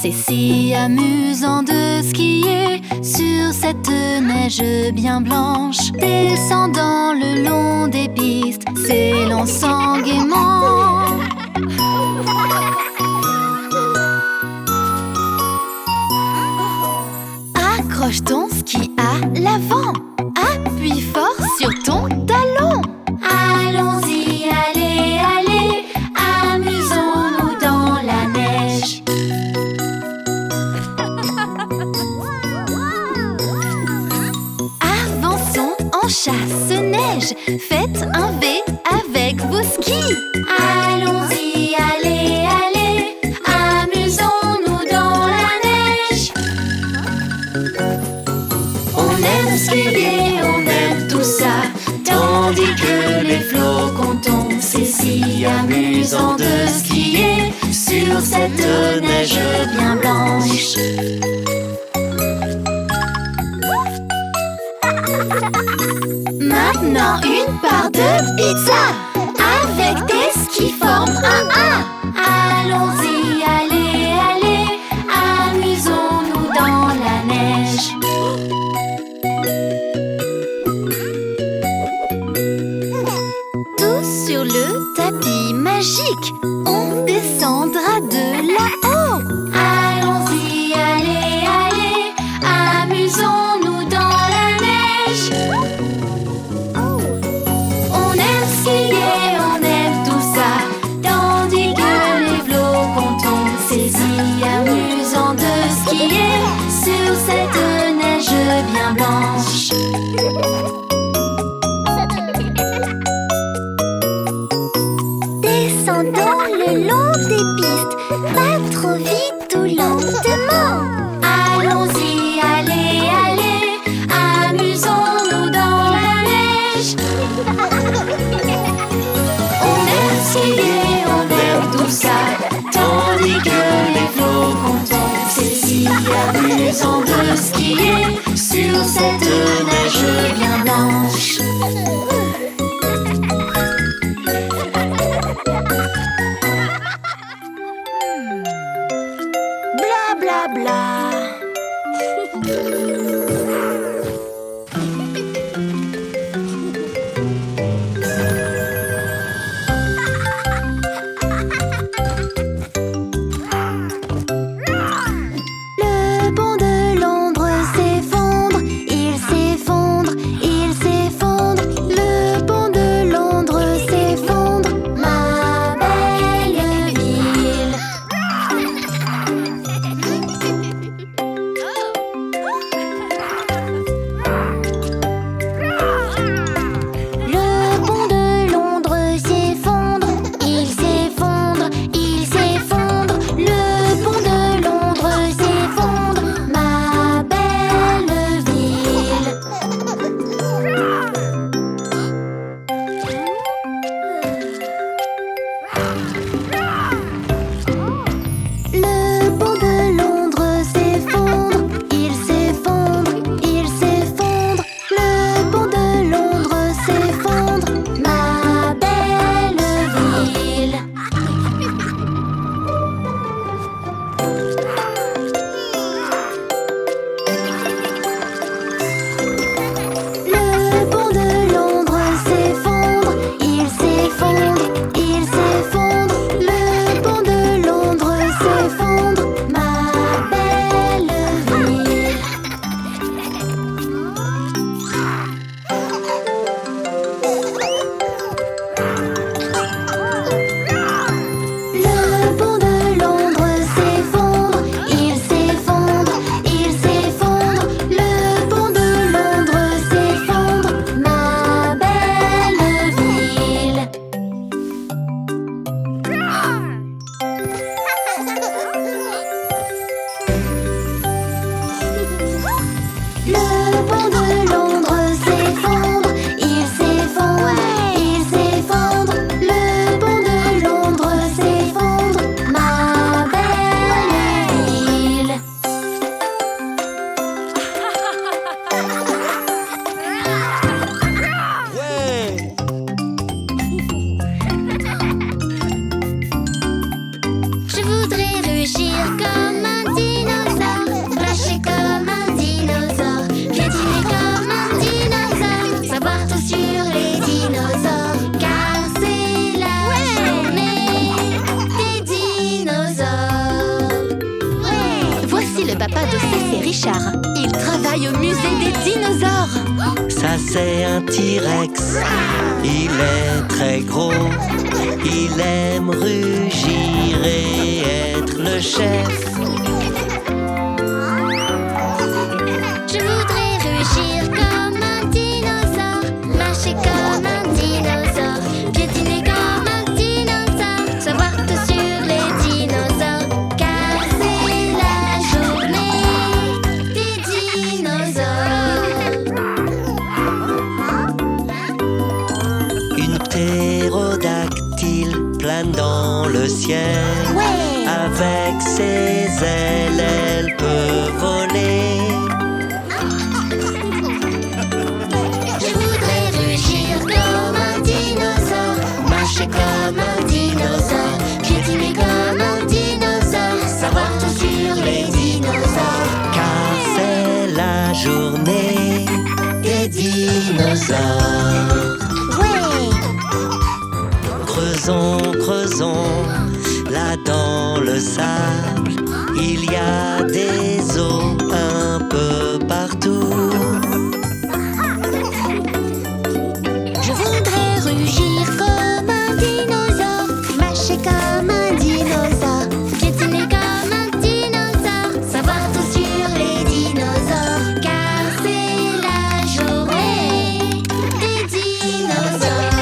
C'est si amusant de skier sur cette neige bien blanche, descendant le long des pistes, s'élançant gaiement. Accroche ton ski à l'avant, appuie fort sur ton talon. Allons-y, allez, allez, amusons-nous dans la neige. Avançons en chasse-neige, faites un V avec vos skis. Allons-y, allez, allez, amusons-nous dans la neige. On aime skier, on aime tout ça, tandis que les flocons tombent. C'est si amusant de skier sur cette neige bien blanche. Maintenant une part de pizza avec des skis forment un A. Allons-y, allez, allez, amusons-nous dans la neige. Tous sur le tapis magique, on descendra de là-haut. Allons-y, allez, allez, amusons-nous dans la neige. On aime skier, on aime tout ça, tandis que les flocons tombent. C'est si amusant de skier sur cette neige bien blanche. Descendons le long des pistes, pas trop vite ou lentement. Allons-y, allez, allez, amusons-nous dans la neige. On aime skier, on aime tout ça, tandis que les flocons tombent. C'est si amusant de skier sur cette neige bien blanche. Bla bla bla. Le pont de Londres s'effondre, il s'effondre, il s'effondre. Le pont de Londres s'effondre, ma belle ville. c'est Richard. Il travaille au musée des dinosaures. Ça c'est un T-Rex. Il est très gros. Il aime rugir et être le chef. Je voudrais rugir comme un dinosaure, marcher comme un dinosaure, piétiner comme un dinosaure, savoir tout sur les dinosaures, car c'est la journée des dinosaures. Une ptérodactyle plane dans le ciel. Avec ses ailes, elle peut voler. Je voudrais rugir comme un dinosaure, marcher comme un dinosaure, piétiner comme un dinosaure, savoir tout sur les dinosaures, Car c'est la journée des dinosaures. Creusons, creusons, là dans le sable, il y a des os un peu partout. Je voudrais rugir comme un dinosaure, marcher comme un dinosaure, piétiner comme un dinosaure, savoir tout sur les dinosaures, car c'est la journée des dinosaures.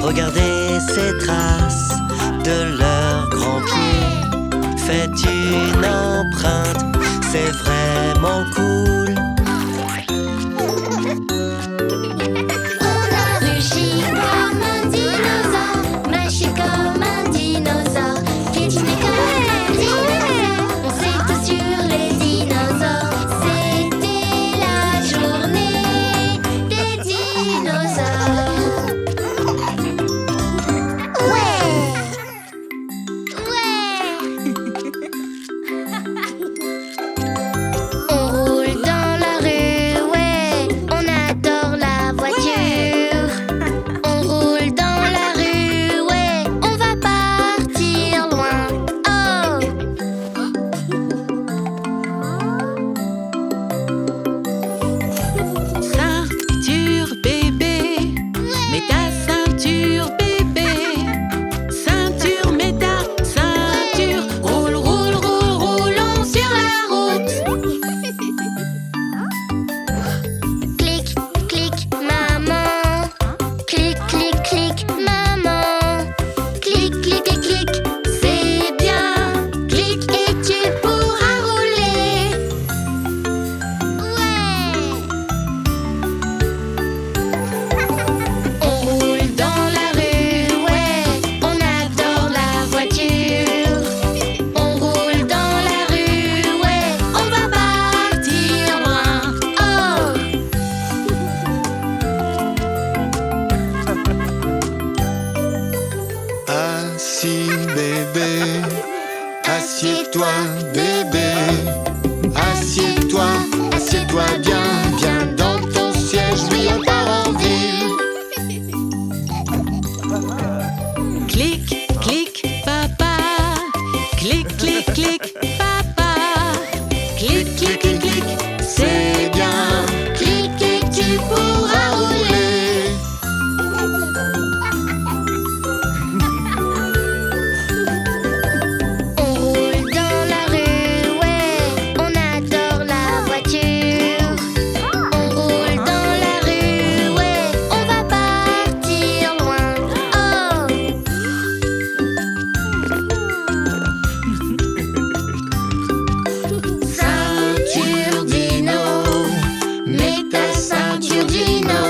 Regardez ces traces de leurs grands pieds. Faites une empreinte, c'est vraiment cool. On a rugi comme un dinosaure, marché comme un dinosaure, piétiné comme un dinosaure, on sait tout sur les dinosaures, c'était la journée des dinosaures. On roule dans la rue, ouais, on adore la voiture. On roule dans la rue, ouais, on va partir loin. Oh! Ceinture bébé, mets ta ceinture bébé. Ceinture, mets ta ceinture. Roule, roule, roule, roulons sur la route. Clic, clic, maman. Clic, clic, clic, maman. Clic, clic et clic, c'est bien. Clic et tu pourras rouler. On roule dans la rue, ouais, on adore la voiture. On roule dans la rue, ouais, on va partir loin. Oh! Assis bébé, assieds-toi bébé, assieds-toi, assieds-toi bien, bien dans ton siège, oui on part en ville. Clic, clic, papa. Clic, clic, clic, papa. Clic, clic, clic, clic, c'est bien. Clic et tu pourras rouler. On roule dans la rue, ouais, on adore la voiture. On roule dans la rue, ouais, on va partir loin. Oh! Ceinture dino, mets ta ceinture dino.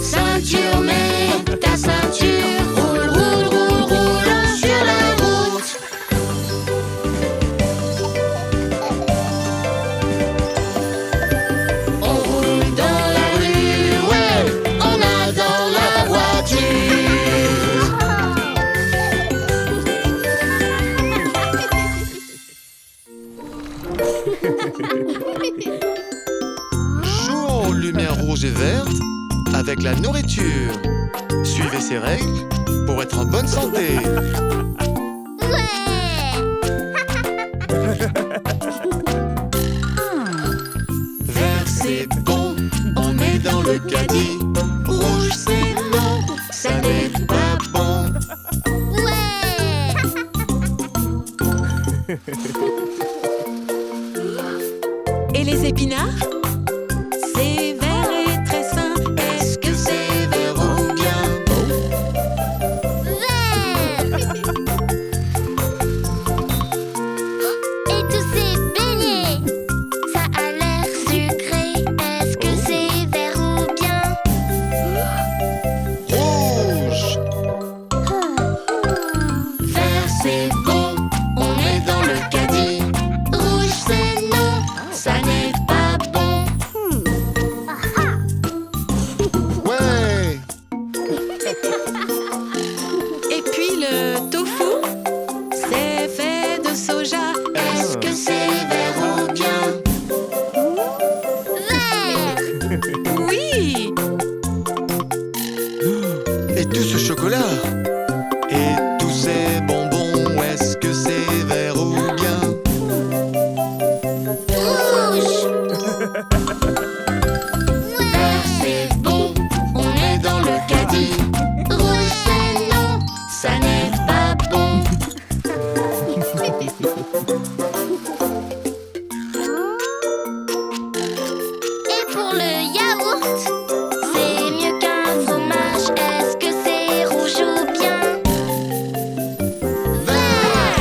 Ceinture, mets ta ceinture. Roule, roule, roule, roulons sur la route. On roule dans la rue, ouais, on adore la voiture. Jouons aux lumières rouges et vertes avec la nourriture. Suivez ces règles pour être en bonne santé. Ouais! Et les épinards? C'est vert et très sain. Est-ce que c'est vert ou bien? Vert! Et tous ces beignets, ça a l'air sucré. Est-ce que c'est vert ou bien? Rouge. Vert c'est bon, on est dans le caddie. Rouge c'est non, ça n'est pas bon. Ouais. Et puis le tofu? C'est fait de soja. Est-ce que c'est vert ou bien? Vert! Oui! Et tout ce chocolat. Et tous ces bonbons. Est-ce que c'est vert ou bien? Rouge! Vert c'est bon, on est dans le caddie. Rouge c'est non, ça n'est pas bon. Et pour le yaourt, c'est mieux qu'un fromage. Est-ce que c'est rouge ou bien? Vert!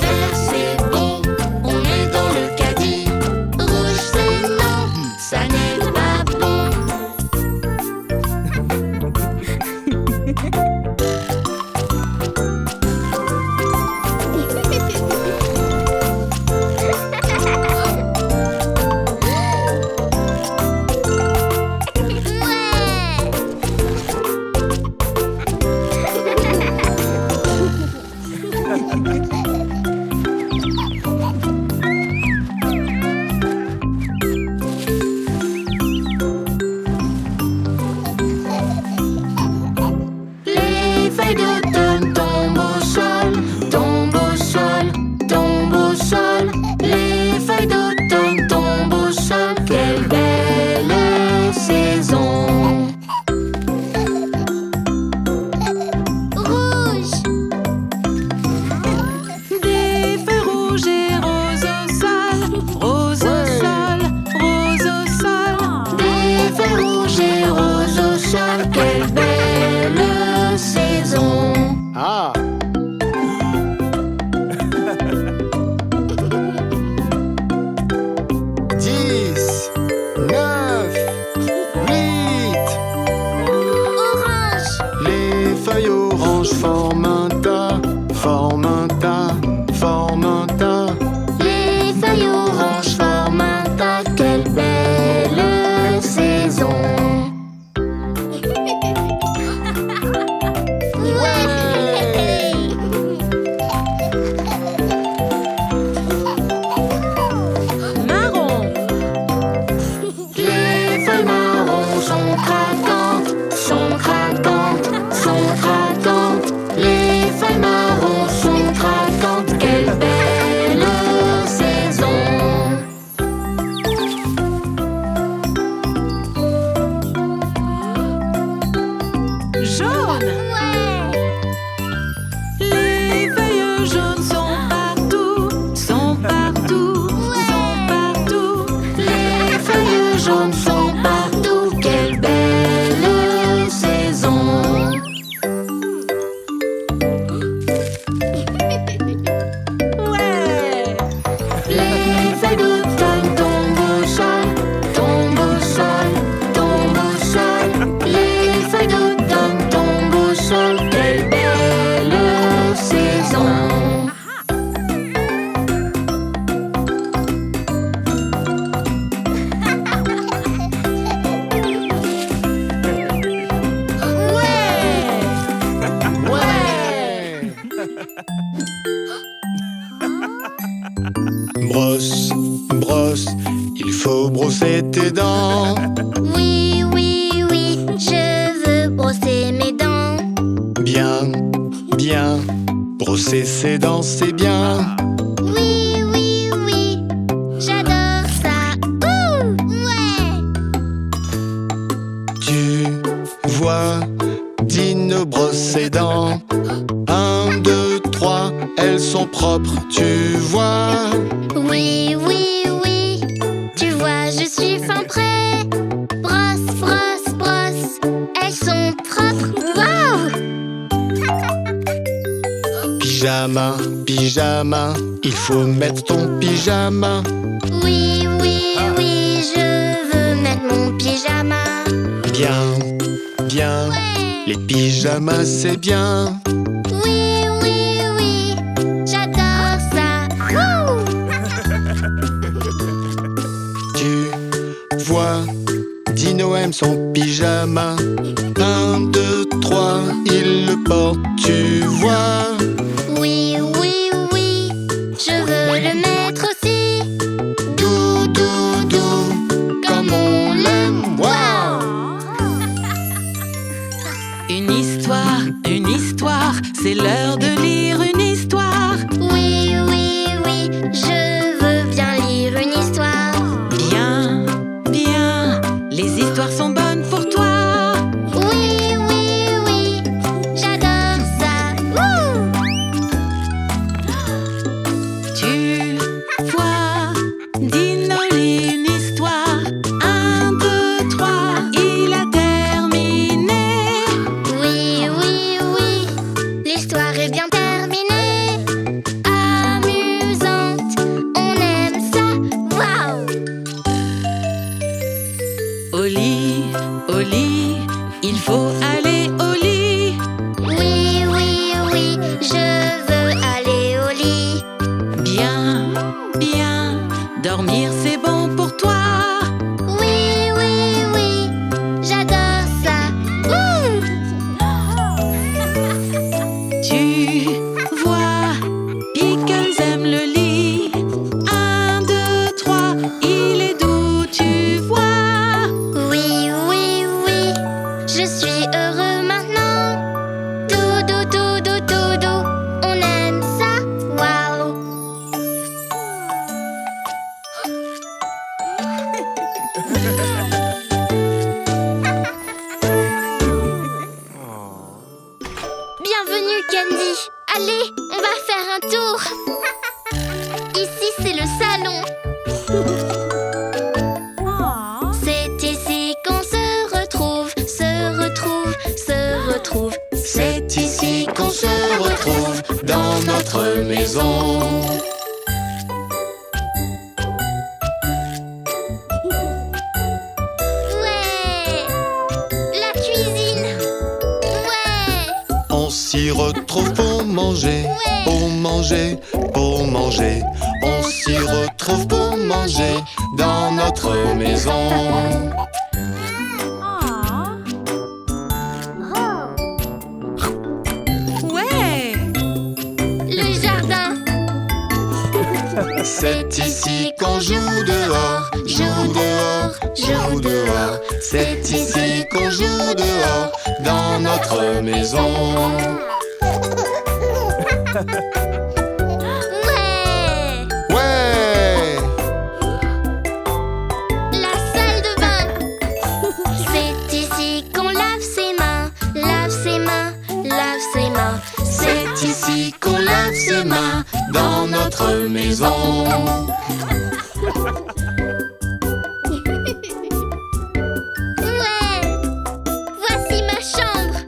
Vert c'est bon, on est dans le caddie. Rouge c'est non, ça n'est pas bon. Les feuilles d'automne tombent au sol, tombent au sol, tombent au sol. Les feuilles d'automne tombent au sol. Quelle belle saison! Rouge! Des feuilles rouges et roses au sol. Roses au sol, roses au sol. Des feuilles rouges et roses au sol. Quelle belle saison! Ah. 10, 9, 8. Orange! Les feuilles oranges forment un tas, forment un tas, forment un tas. Les feuilles oranges forment un tas. Quelle belle saison! Marron. Les feuilles marrons sont craquantes, sont craquantes, sont craquantes. Les feuilles marrons sont craquantes. Quelle belle saison! Jaune. Les feuilles jaunes sont partout, sont partout, sont partout. Les feuilles jaunes sont partout. Quelle belle saison! Ouais. Les feuilles d'automne tombent au sol, tombent au sol, tombent au sol. Les feuilles d'automne tombent au sol. Quelle belle saison! Ouais! Brosse, brosse, il faut brosser tes dents. Oui, oui, oui, je veux brosser mes dents. Bien, bien, brosser ses dents, c'est bien. Oui, oui, oui, j'adore ça. Ouh, ouais! Tu vois, Dino brosse ses dents. vêtements. 1, 2, 3, elles sont propres, tu vois. Oui, oui, oui, tu vois, je suis fin prêt. Brosse, brosse, brosse, elles sont propres. Wow! Pyjama, pyjama, il faut mettre ton pyjama. Oui, oui, oui, je veux mettre mon pyjama. Bien, bien, les pyjamas c'est bien. Oui, oui, oui, j'adore ça. Wouh! Tu vois, Dino aime son pyjama. 1, 2, 3, il le porte, tu vois. Oui, oui, oui, je veux le mettre aussi. Dou, dou, dou, comme on l'aime, wow! Une histoire, c'est l'heure de lire une histoire. Oui, oui, oui, je veux bien lire une histoire. Bien, bien, les histoires sont bonnes pour toi. Oui, oui, oui, j'adore ça. Wouh! Tu vois, Dino lit une histoire. 1, 2, 3, il a terminé. Oui, oui, oui, l'histoire est bien terminée. Amusante, on aime ça. Waouh! Au lit, il faut aller au lit. Oui, oui, oui, je veux aller au lit. Bien, bien, dormir c'est bon pour toi. Oui, oui, oui, j'adore ça. Wouh! Tu vois, Pickles aime le lit. 1, 2, 3, il est doux, tu vois. Oui, oui, oui, je suis heureux maintenant. Doudou, doudou, doudou, on aime ça. Waouh! Bienvenue Candy. Allez, on va faire un tour. Ici c'est le salon. C'est ici qu'on se retrouve, se retrouve, se retrouve. C'est ici qu'on se retrouve dans notre maison. Ouais! La cuisine. Ouais! On s'y retrouve pour manger, pour manger, pour manger. On s'y retrouve pour manger dans notre maison. Ouais, Le jardin. C'est ici qu'on joue dehors, joue dehors, joue dehors. C'est ici qu'on joue dehors dans notre maison. Ouais! Ouais! La salle de bain. C'est ici qu'on lave ses mains, lave ses mains, lave ses mains. C'est ici qu'on lave ses mains dans notre maison. Ouais! Voici ma chambre.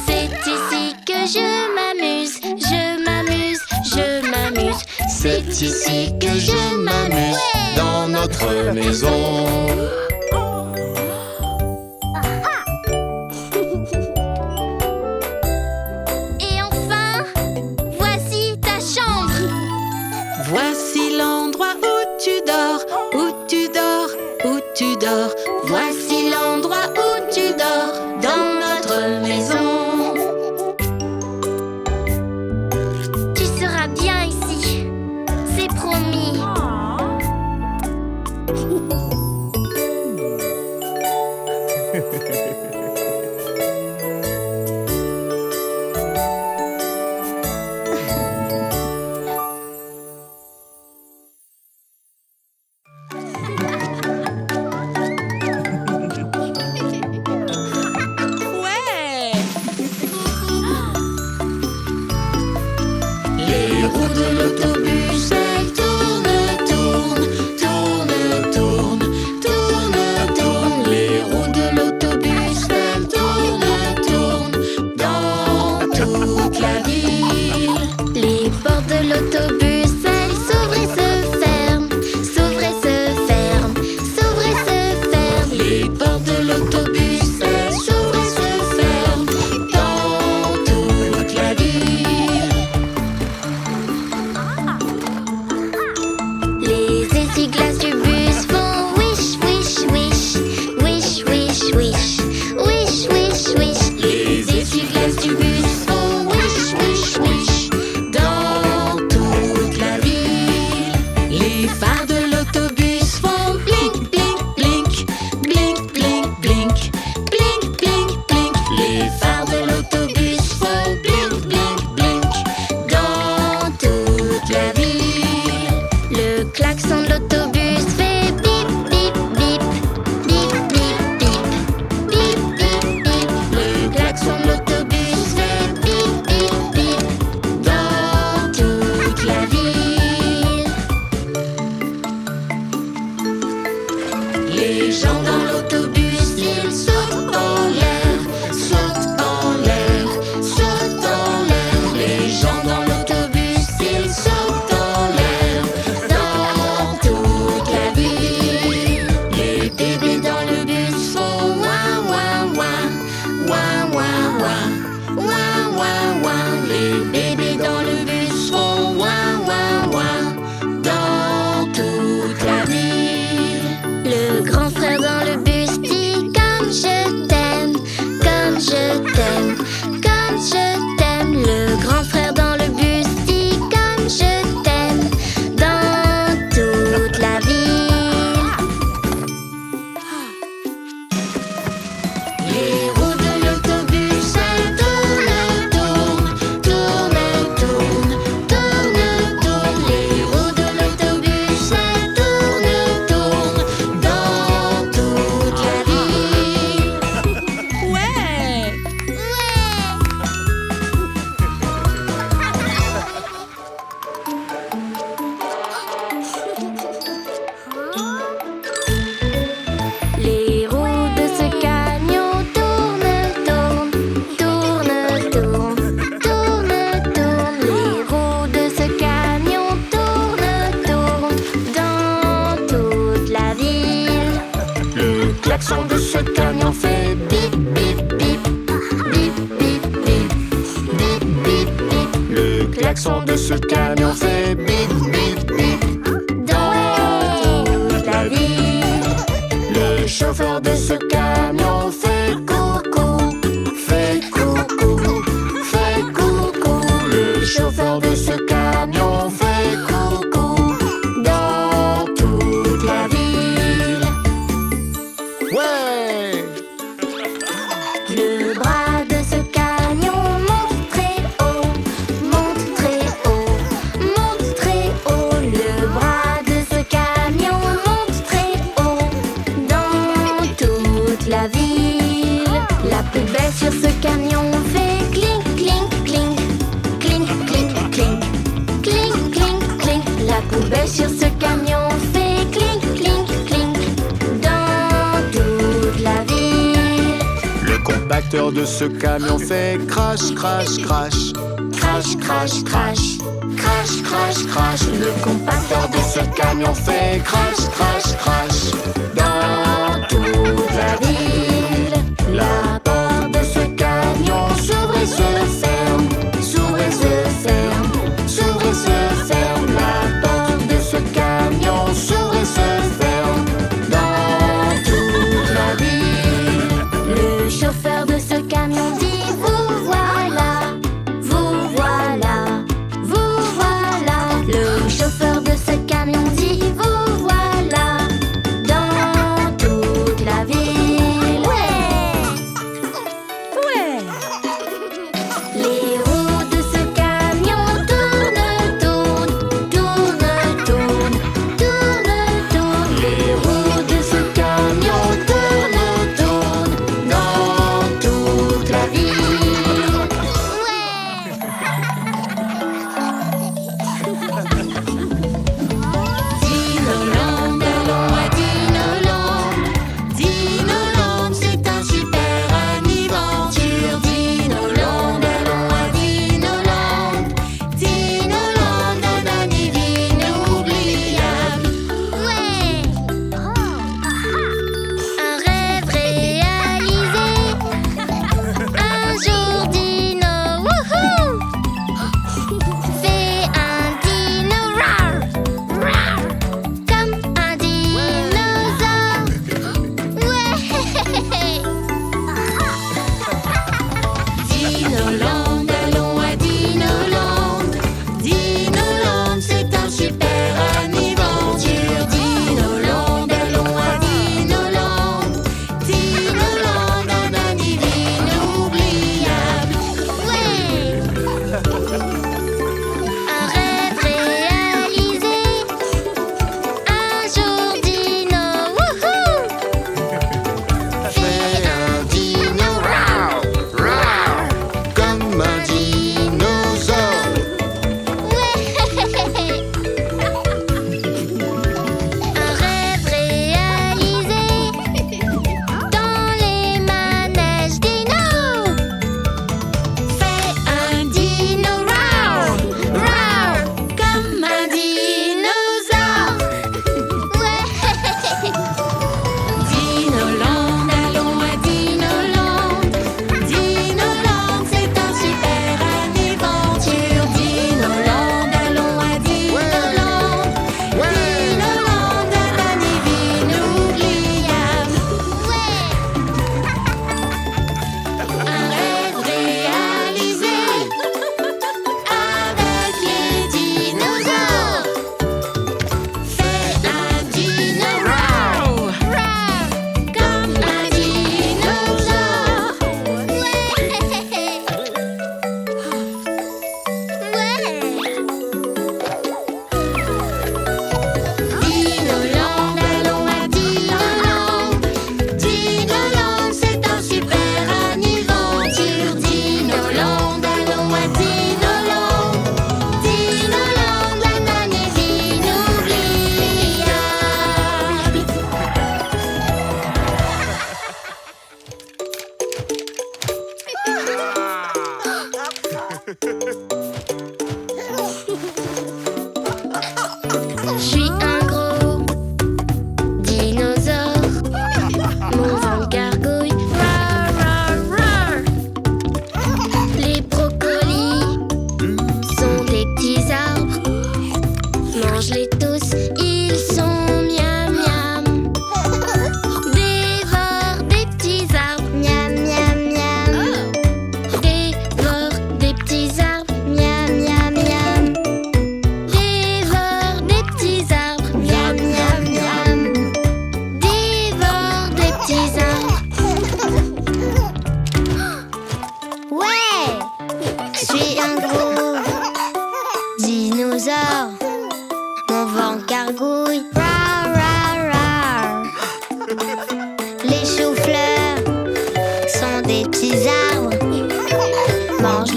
C'est ici que je m'amuse, je m'amuse, je m'amuse. C'est ici que je m'amuse dans notre maison. Et enfin, voici ta chambre. voici l'endroit où tu dors, où tu dors, où tu dors. Voici l'endroit où tu dors dans notre maison. Tu seras bien ici, c'est promis. roues de l'autobus, elles tournent, tournent, tournent, tournent, tournent, tournent. Les roues de l'autobus, elles tournent, tournent dans toute la ville. Les portes de l'autobus, elles s'ouvrent et se ferment, s'ouvrent et se ferment, s'ouvrent et se ferment. Les portes de l'autobus, elles s'ouvrent et se ferment dans toute la ville. Les essuie-glaces du bus font wish, wish, wish, wish, wish, wish, wish, wish, wish. Les essuie-glaces du bus font wish, wish, wish dans toute la ville. Les phares de l'autobus font blink, blink, blink, blink, blink, blink, blink, blink, blink. Les phares de l'autobus font blink, blink, blink dans toute la ville. Le klaxon de l'autobus fait bip, bip, bip, bip, bip, bip, bip, bip, bip. Le klaxon de l'autobus fait bip, bip, bip dans toute la ville. Les gens dans l'autobus, ils sautent en l'air, sautent en l'air, sautent en l'air. Les gens dans l'autobus, ils sautent en l'air dans toute la ville. Les bébés dans le bus font ouin, ouin, ouin, ouin, ouin, ouin, ouin, ouin, ouin. Les bébés dans le bus font ouin, ouin, ouin dans toute la ville. Le grand frère dans le bus dit comme je t'aime, comme je t'aime, comme je t'aime. Le grand frère dans le bus dit comme je t'aime dans toute la ville. Les roues de l'autobus, elles tournent, tournent, tournent, tournent, tournent, tournent. Les roues de l'autobus, elles tournent, tournent dans toute la ville. Ouais! Les roues de ce camion tournent, tournent, tournent, tournent, tournent, tournent. Les roues de ce camion tournent, tournent dans toute la ville. Le klaxon de ce camion fait bip, bip, bip, bip, bip, bip, bip, bip, bip. Le klaxon de ce camion fait bip, bip, bip dans toute la ville. Le chauffeur de ce camion fait coucou, fait coucou, fait coucou. Le chauffeur de ce camion fait coucou dans toute la ville. Ouais! Le bras de ce camion monte très haut, monte très haut, monte très haut. Le bras de ce camion monte très haut dans toute la ville. La poubelle sur ce camion fait clink, clink, clink, clink, clink, clink, clink, clink, clink. La poubelle sur ce camion fait clink, clink, clink dans toute la ville. Le compacteur de ce camion fait crash, crash, crash. Crash, crash, crash, crash, crash, crash. Le compacteur de ce camion fait crash, crash, crash dans toute la ville. La porte de ce camion s'ouvre et se ferme, s'ouvre et se ferme, s'ouvre et se ferme. La porte de ce camion s'ouvre et se ferme dans toute la ville. Le chauffeur de ce camion dit vous voilà, vous voilà, vous voilà. Le chauffeur de ce camion dit vous voilà dans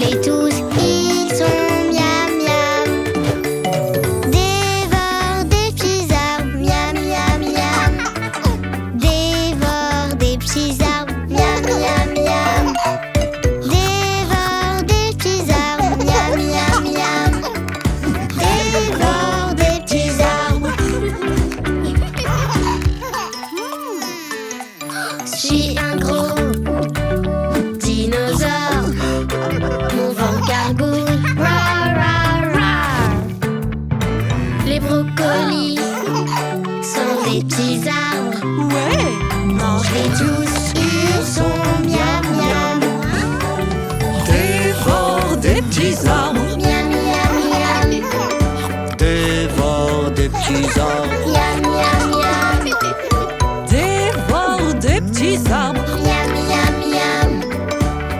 Mangez tous, ils sont miam miam. Dévore des petits arbres, miam miam miam. Dévore des petits arbres, miam miam miam. Dévore des petits arbres, miam miam miam. Dévore des petits arbres. Je suis un gros dinosaure. Mon ventre gargouille, rar rar rar. Les brocolis sont des petits arbres. Ouais. Mangez tous, ils sont miam miam. Dévore des petits arbres. Miam miam miam. Dévore des petits arbres. Miam miam miam. Dévore des petits arbres. Miam miam miam.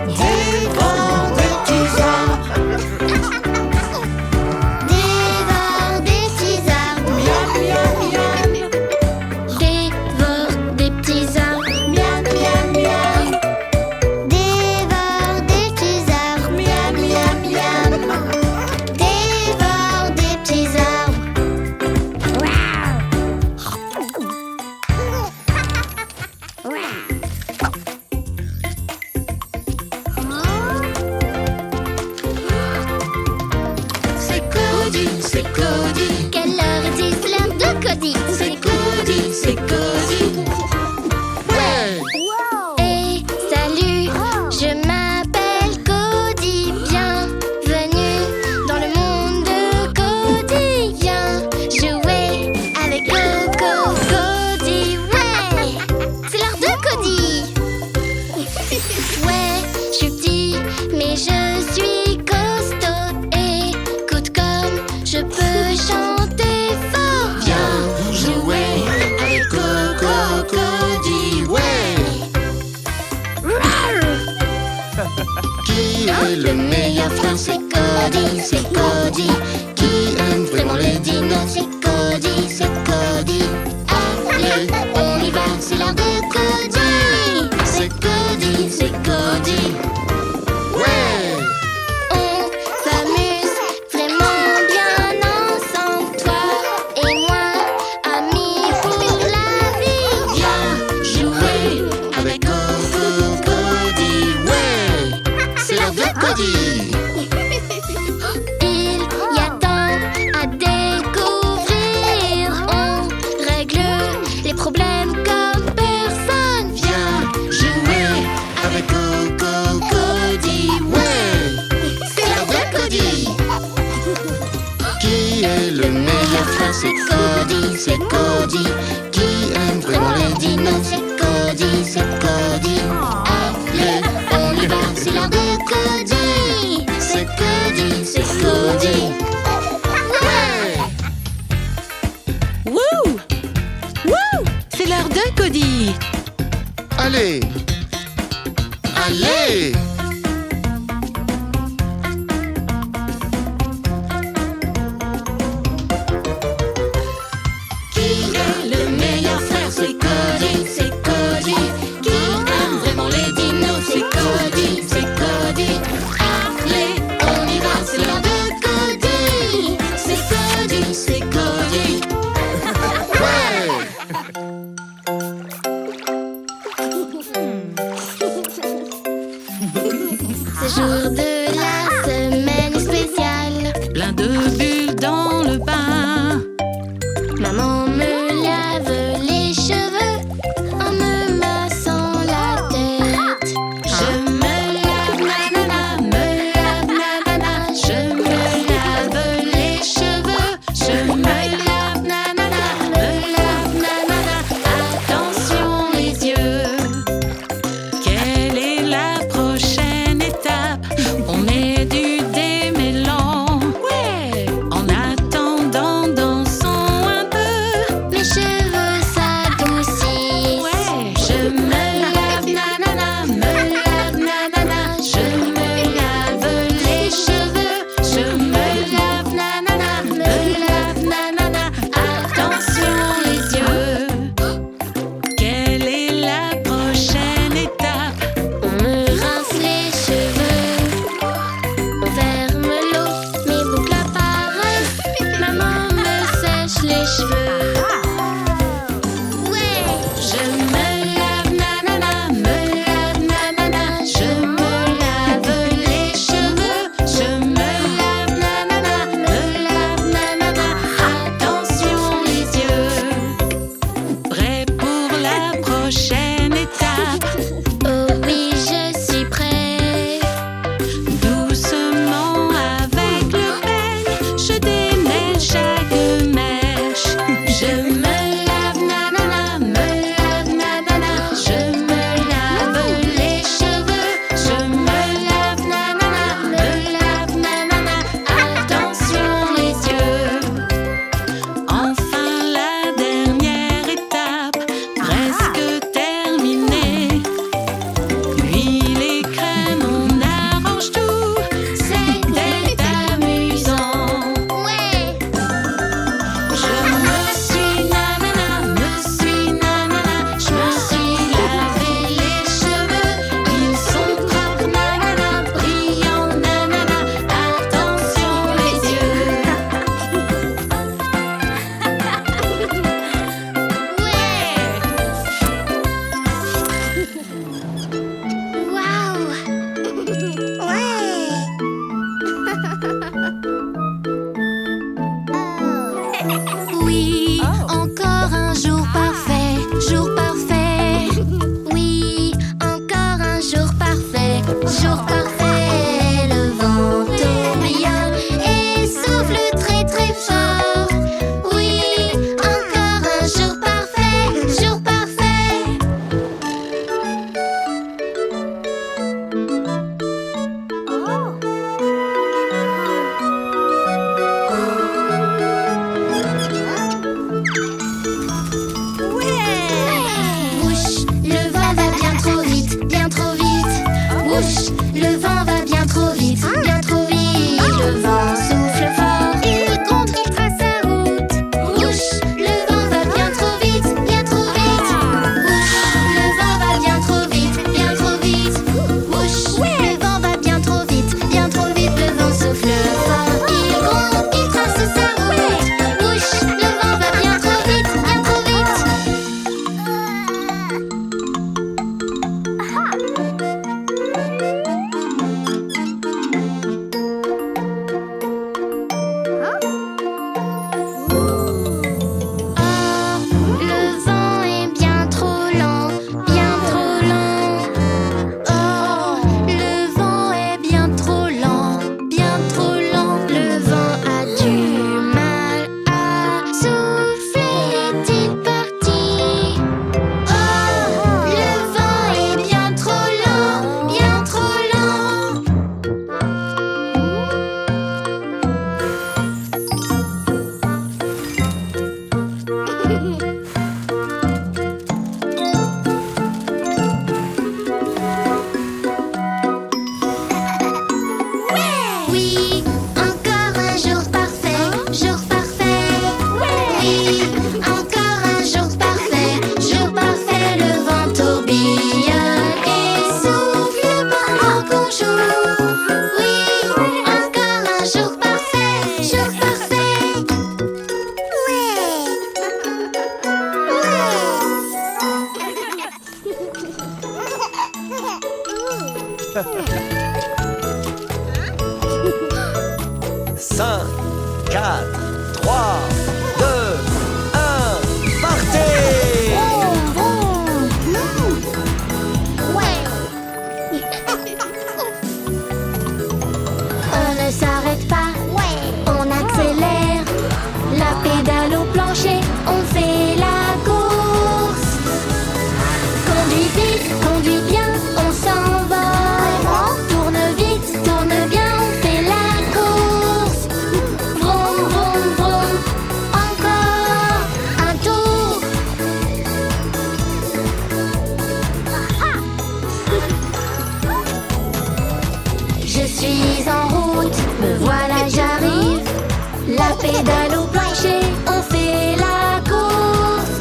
Dévore des petits arbres. Dévore des petits arbres. Miam miam miam. Dévore des petits arbres. Miam miam miam. Dévore des petits arbres. Miam miam miam. Dévore des petits arbres. C'est Cody, c'est Cody. Quelle heure est-il? C'est l'heure de Cody. C'est Cody, c'est Cody. Ouais! Et salut, je m'appelle Cody. Bienvenue dans le monde de Cody. Viens jouer avec Coco. Cody, ouais, c'est l'heure de Cody. Ouais, je suis petit, mais je suis costaud. Écoute comme je peux chanter fort. Viens jouer avec Coco Cody, ouais! Qui est le meilleur frère? C'est Cody, c'est Cody. Qui aime vraiment les dinos? C'est Cody, c'est Cody. Allez, on y va, c'est l'heure de Cody. C'est Cody, c'est Cody. Ouais! On s'amuse vraiment bien ensemble, toi et moi, amis pour la vie. Viens jouer avec Coco Cody, ouais! C'est l'heure de Cody. Il y a tant à découvrir. On règle les problèmes comme personne. Viens jouer avec Coco Cody, ouais! C'est l'heure de Cody. Qui est le meilleur frère? C'est Cody, c'est Cody. Qui aime vraiment les dinos? C'est Cody, c'est Cody. Allez, on y va, c'est l'heure de Cody. C'est Cody, c'est Cody. Ouais! Wouh! Wouh! C'est l'heure de Cody. Allez! Allez! Qui est le meilleur frère? C'est Cody, c'est Cody. Qui aime vraiment les dinos? C'est Cody, c'est Cody. Allez, on y va, c'est l'heure de Cody. C'est Cody, c'est Cody. Ouais! Ce jour de la semaine spéciale, Plein de bulles dans le bain. maman me lave les cheveux en me massant la tête. Je me lave, nanana, me lave, nanana. Je me lave les cheveux. Je me lave, nanana, me lave, nanana. Attention les yeux. Quelle est la prochaine étape? On met du jour. Oui, encore un jour parfait, jour parfait. Ouais. Cinq, 4, 3, 2, 1, partez! On ne s'arrête pas, on accélère. La pédale au plancher, on fait la course. Conduis vite, conduis bien, on s'envole. Tourne vite, tourne bien, on fait la course. Vroom, vroom, vroom, encore un tour. Je suis en route, me voilà, j'arrive. La pédale au plancher, on fait la course.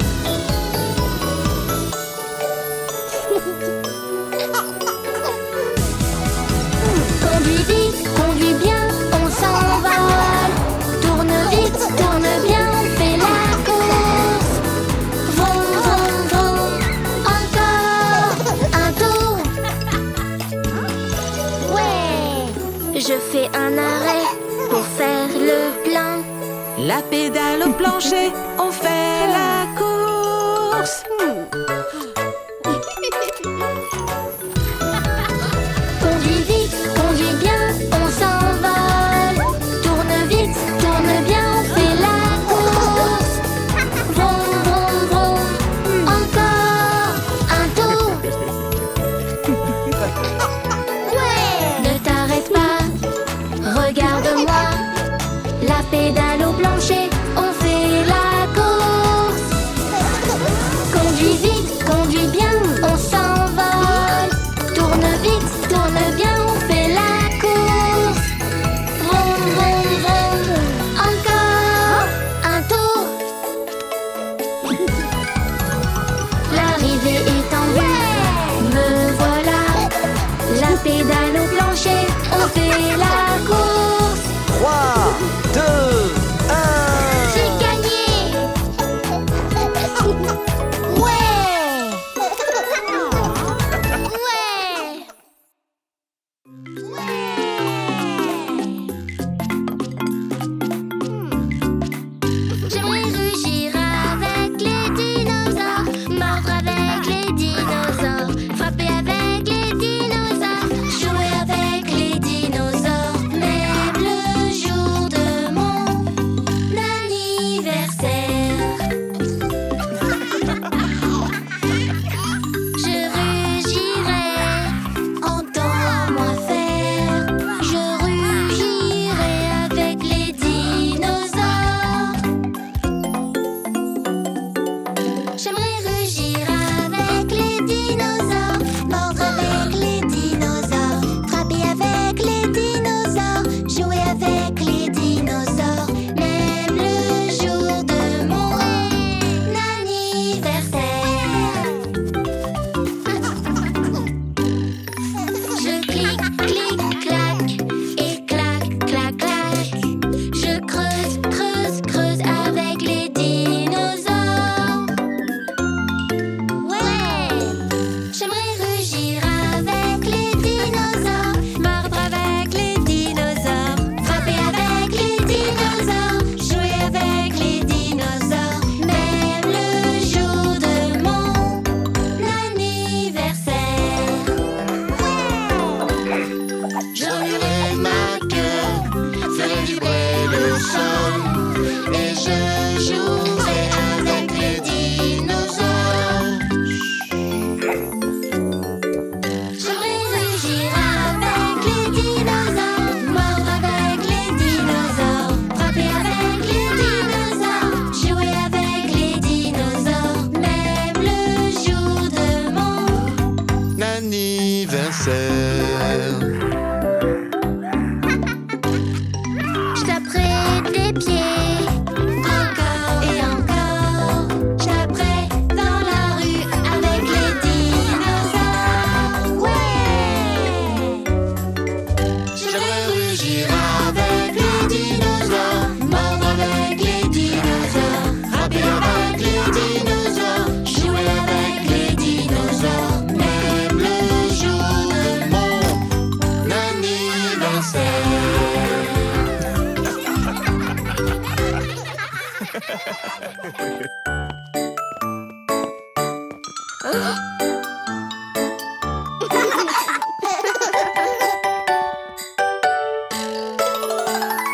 Conduis vite, conduis bien, on s'envole. Tourne vite, tourne bien, on fait la course. Vroom, vroom, vroom, encore un tour. Ouais, je fais un arrêt pour faire le plein. La pédale au plancher, on fait la course. Conduis vite, conduis bien, on s'envole. Tourne vite, tourne bien, on fait la course. Vroom, vroom, vroom, encore un tour. Ouais, ne t'arrête pas, regarde-moi. La pédale au plancher, on fait la course. Conduis vite, conduis bien, on s'envole. Tourne vite, tourne bien, on fait la course. Vroom, vroom, vroom, encore un tour. L'arrivée est en vue, me voilà. La pédale au plancher, on fait la course. 3, 2, 1. J'ai gagné. Ouais. J'aimerais rugir avec les dinosaures, mordre avec les dinosaures, frapper avec les dinosaures, jouer avec les dinosaures.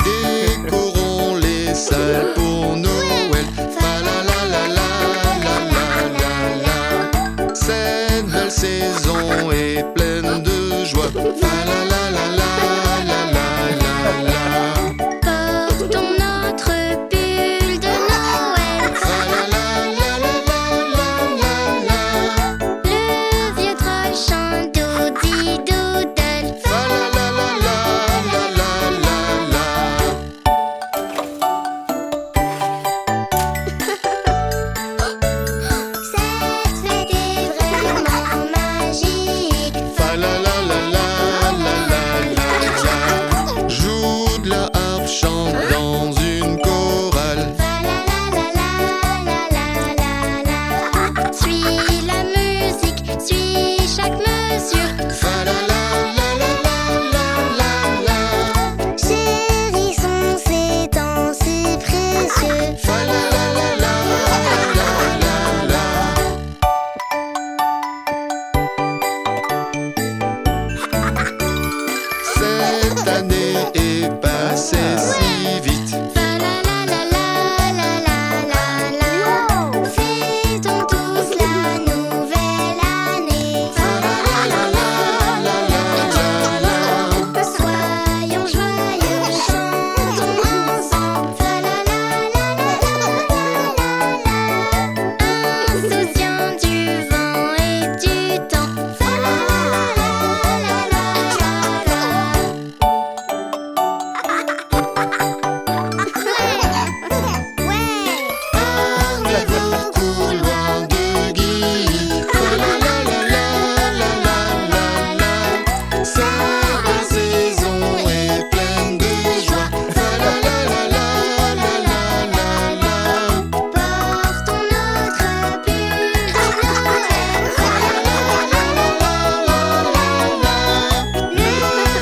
Décorons les salles pour Noël. Fa la la la la la la la la. Cette belle saison est pleine de joie. Fa la la la la la la la la. Portons notre pull de Noël. Fa la la la la la la la la. Le vieux troll chante doudi doodle. Fa la la la la la la la la. Cette fête est vraiment magique. Fa la la la la la la la la. Joue de la harpe, chante dans une chorale. Fa la la la la la la la la. Suis la musique, suis chaque mesure. Fa la la la la la la la la. Chérissons ces temps si précieux. Fa la la la la la la la. Cette année est passée si vite. Fa la la la la la la la la. Fêtons tous la nouvelle année. Fa la la la la la la la la. Soyons joyeux, chantons ensemble. Fa la la la la la la la. Insouciant du vent et du temps. Fa la la la la la la la. Armez vos couloirs de guillis. Fa la la la la la la la la. Cette belle saison est pleine de joie. Fa la la la la la la la la. Portons notre pull de Noël. Fa la la la la la la la la. Le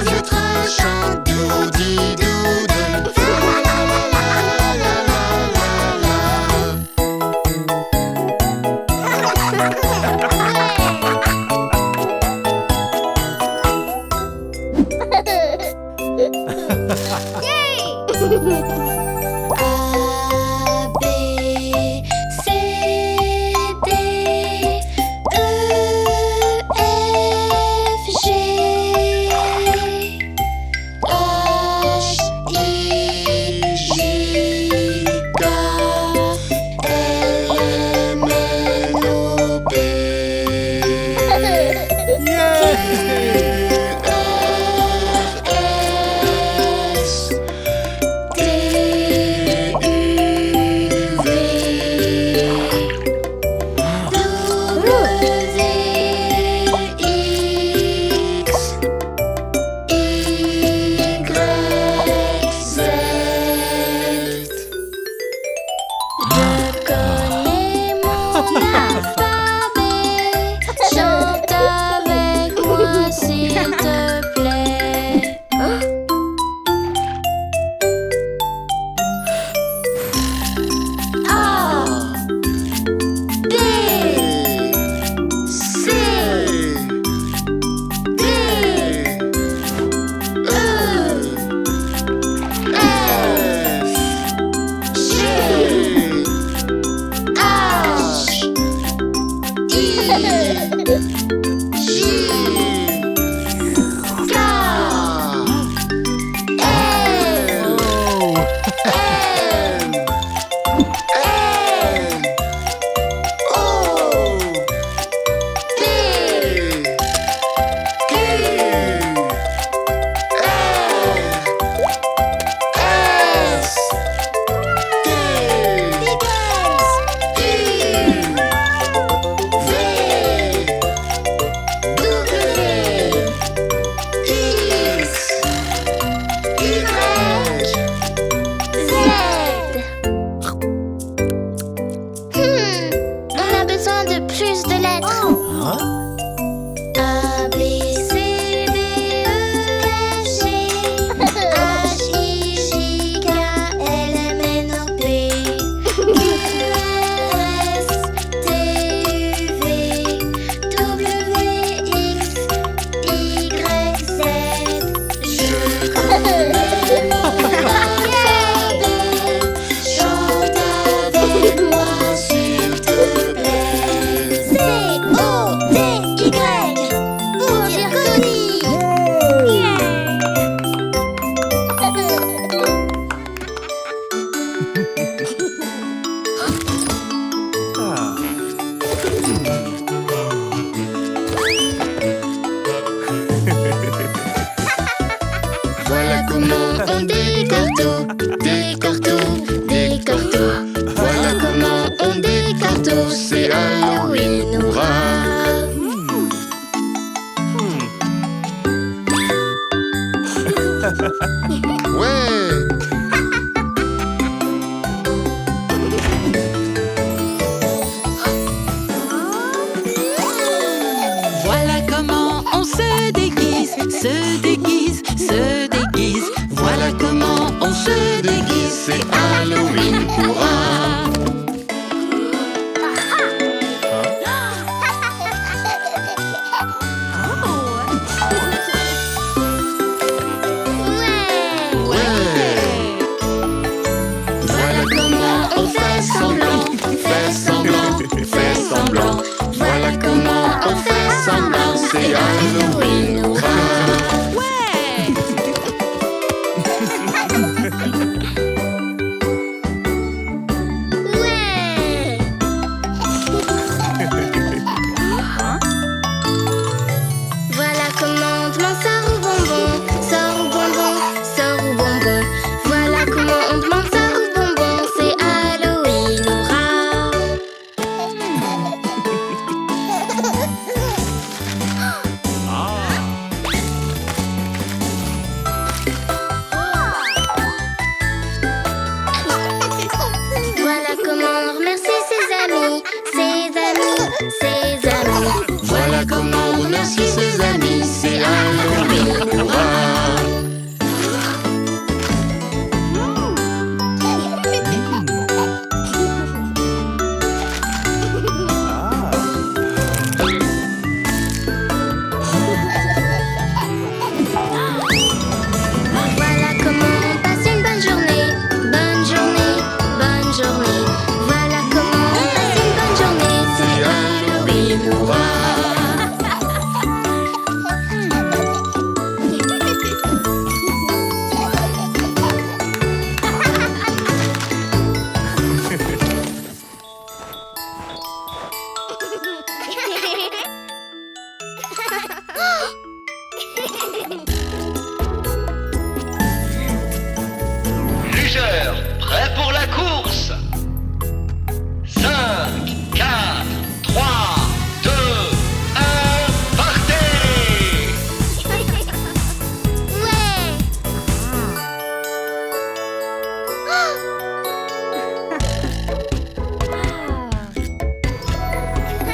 vieux troll chante doudi doodle. Fa la la la la la la la la. A, B, C, D, E, F, G, H, I, J, K, L, M, N, O, P. Q, R, S, T, on décore tout. Décore tout, décore tout. Voilà comment on décore tout. C'est Halloween, hurrah! Ouais! Voilà comment on se déguise, se déguise, se déguise. Voilà comment on se déguise, C'est Halloween, hurrah! Voilà comment on fait semblant, fait semblant, fait semblant. Voilà comment on fait semblant, c'est Halloween, hurrah! Ouais! Voilà comment on demande sort ou bonbon, sort ou bonbon, sort ou bonbon. Voilà comment on demande sort ou bonbon, c'est Halloween, hurrah! Voilà comment on remercie ses amis, ses amis, ses amis. Voilà comment on remercie ses amis, c'est Halloween, hurrah! Voilà comment on passe une bonne journée, bonne journée, bonne journée. Voilà comment on passe une bonne journée, c'est Halloween, hurrah! Lugeur, prêt pour la course. 5, 4, 3, 2, 1, partez!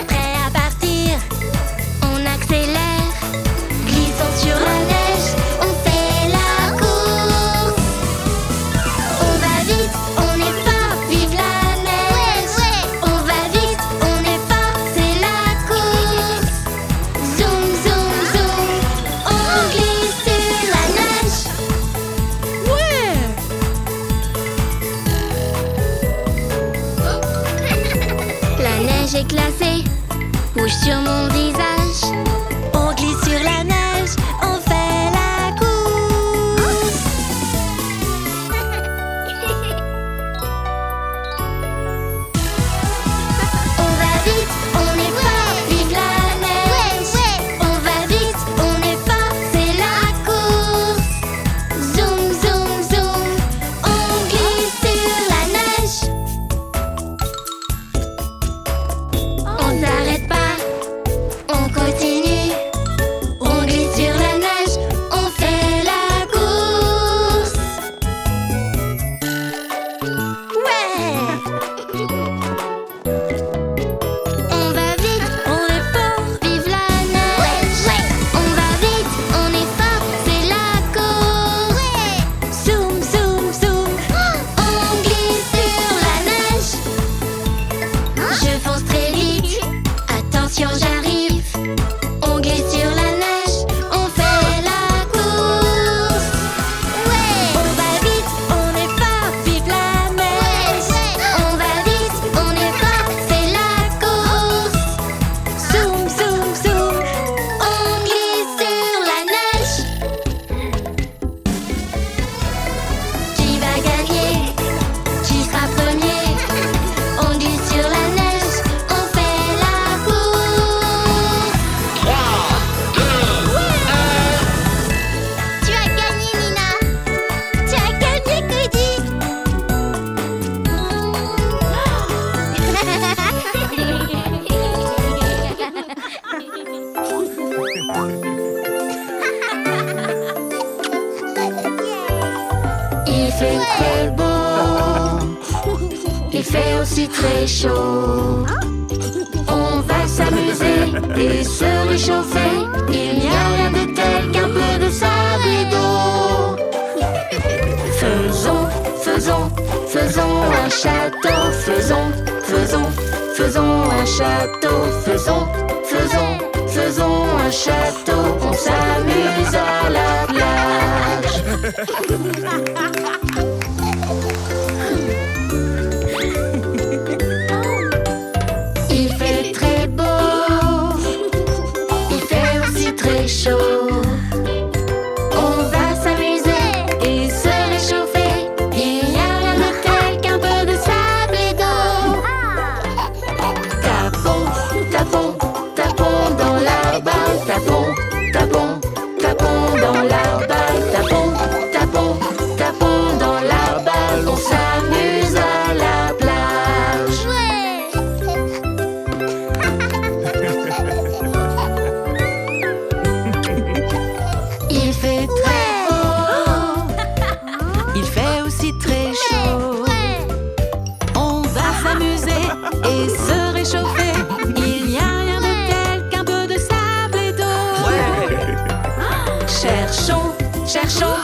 Prêt à partir, on accélère. Glissant sur la neige, on fait la course. On va vite, on est fort, vive la neige. On va vite, on est fort, c'est la course. Zoom, zoom, zoom, on glisse sur la neige. La neige est glacée, bouge sur mon visage. On glisse sur la neige, on fait la course. On va vite, on est fort, vive la neige. On va vite, on est fort, c'est la course. Zoom, zoom, zoom, on glisse sur la neige. On s'arrête pas, on Il fait très beau, il fait aussi très chaud. On va s'amuser et se réchauffer. Il n'y a rien de tel qu'un peu de sable et d'eau. Faisons, faisons, faisons un château. Faisons, faisons, faisons un château. Faisons, faisons, faisons un château. On s'amuse à la plage. Il fait très beau, il fait aussi très chaud. On va s'amuser et se réchauffer. Il n'y a rien de tel qu'un peu de sable et d'eau. Tapons, tapons, tapons dans la balle. Tapons, tapons, tapons dans la balle. Tapons, tapons, tapons dans la balle. On s'amuse à la plage. Il fait très beau, Il fait aussi très chaud. On va s'amuser et se réchauffer. Il n'y a rien de tel qu'un peu de sable et d'eau. Cherchons, cherchons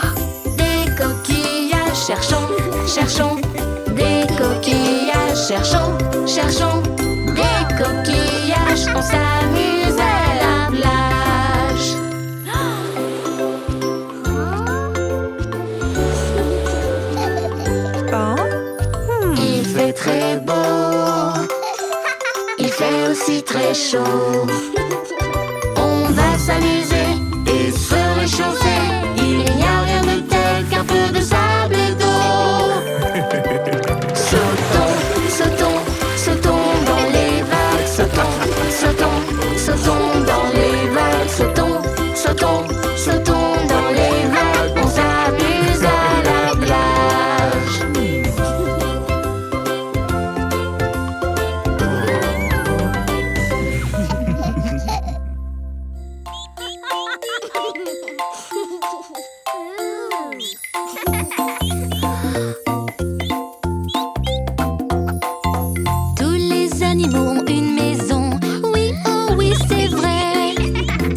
des coquillages. cherchons, cherchons Des coquillages. cherchons, cherchons Des coquillages. On s'amuse à la plage. Il fait très beau, il fait aussi très chaud. On va s'amuser et se réchauffer. Il n'y a rien de tel qu'un peu de sable et d'eau. Sautons, sautons, sautons dans les vagues. Sautons, sautons, sautons dans les vagues. Sautons, sautons, sautons dans les vagues. On s'amuse à la plage. Tous les animaux ont une maison. Oui, oh oui, c'est vrai.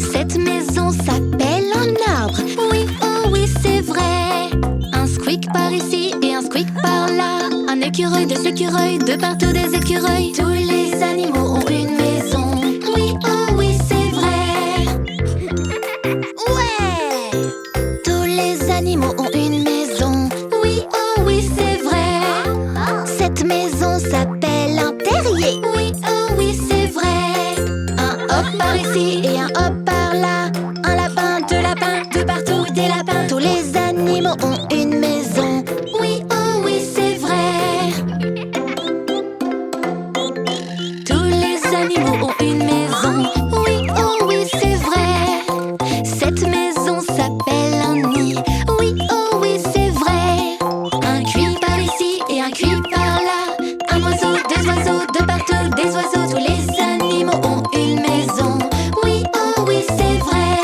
Cette maison s'appelle un arbre. Oui, oh oui, c'est vrai. Un squeak par ici et un squeak par là. Un écureuil, des écureuils, de partout des écureuils. Tous les animaux ont une maison. Oui, oh oui, c'est vrai. Ouais. Tous les animaux ont une maison. Oui, oh oui, c'est vrai. Cette maison s'appelle un terrier. Oui, oh oui, c'est vrai. Un hop par ici et un hop par là. Un lapin, deux lapins, de partout des lapins. Tous les animaux ont une maison. Oui, oh oui, c'est vrai. Tous les animaux ont une maison. Oui, oh oui, c'est vrai. Cette maison s'appelle un nid. Oui, oh oui, c'est vrai. Un cuit par ici et un cuit par là. Un oiseau, deux oiseaux, de partout des oiseaux. Tous les animaux ont une maison. Oui, oh oui, c'est vrai.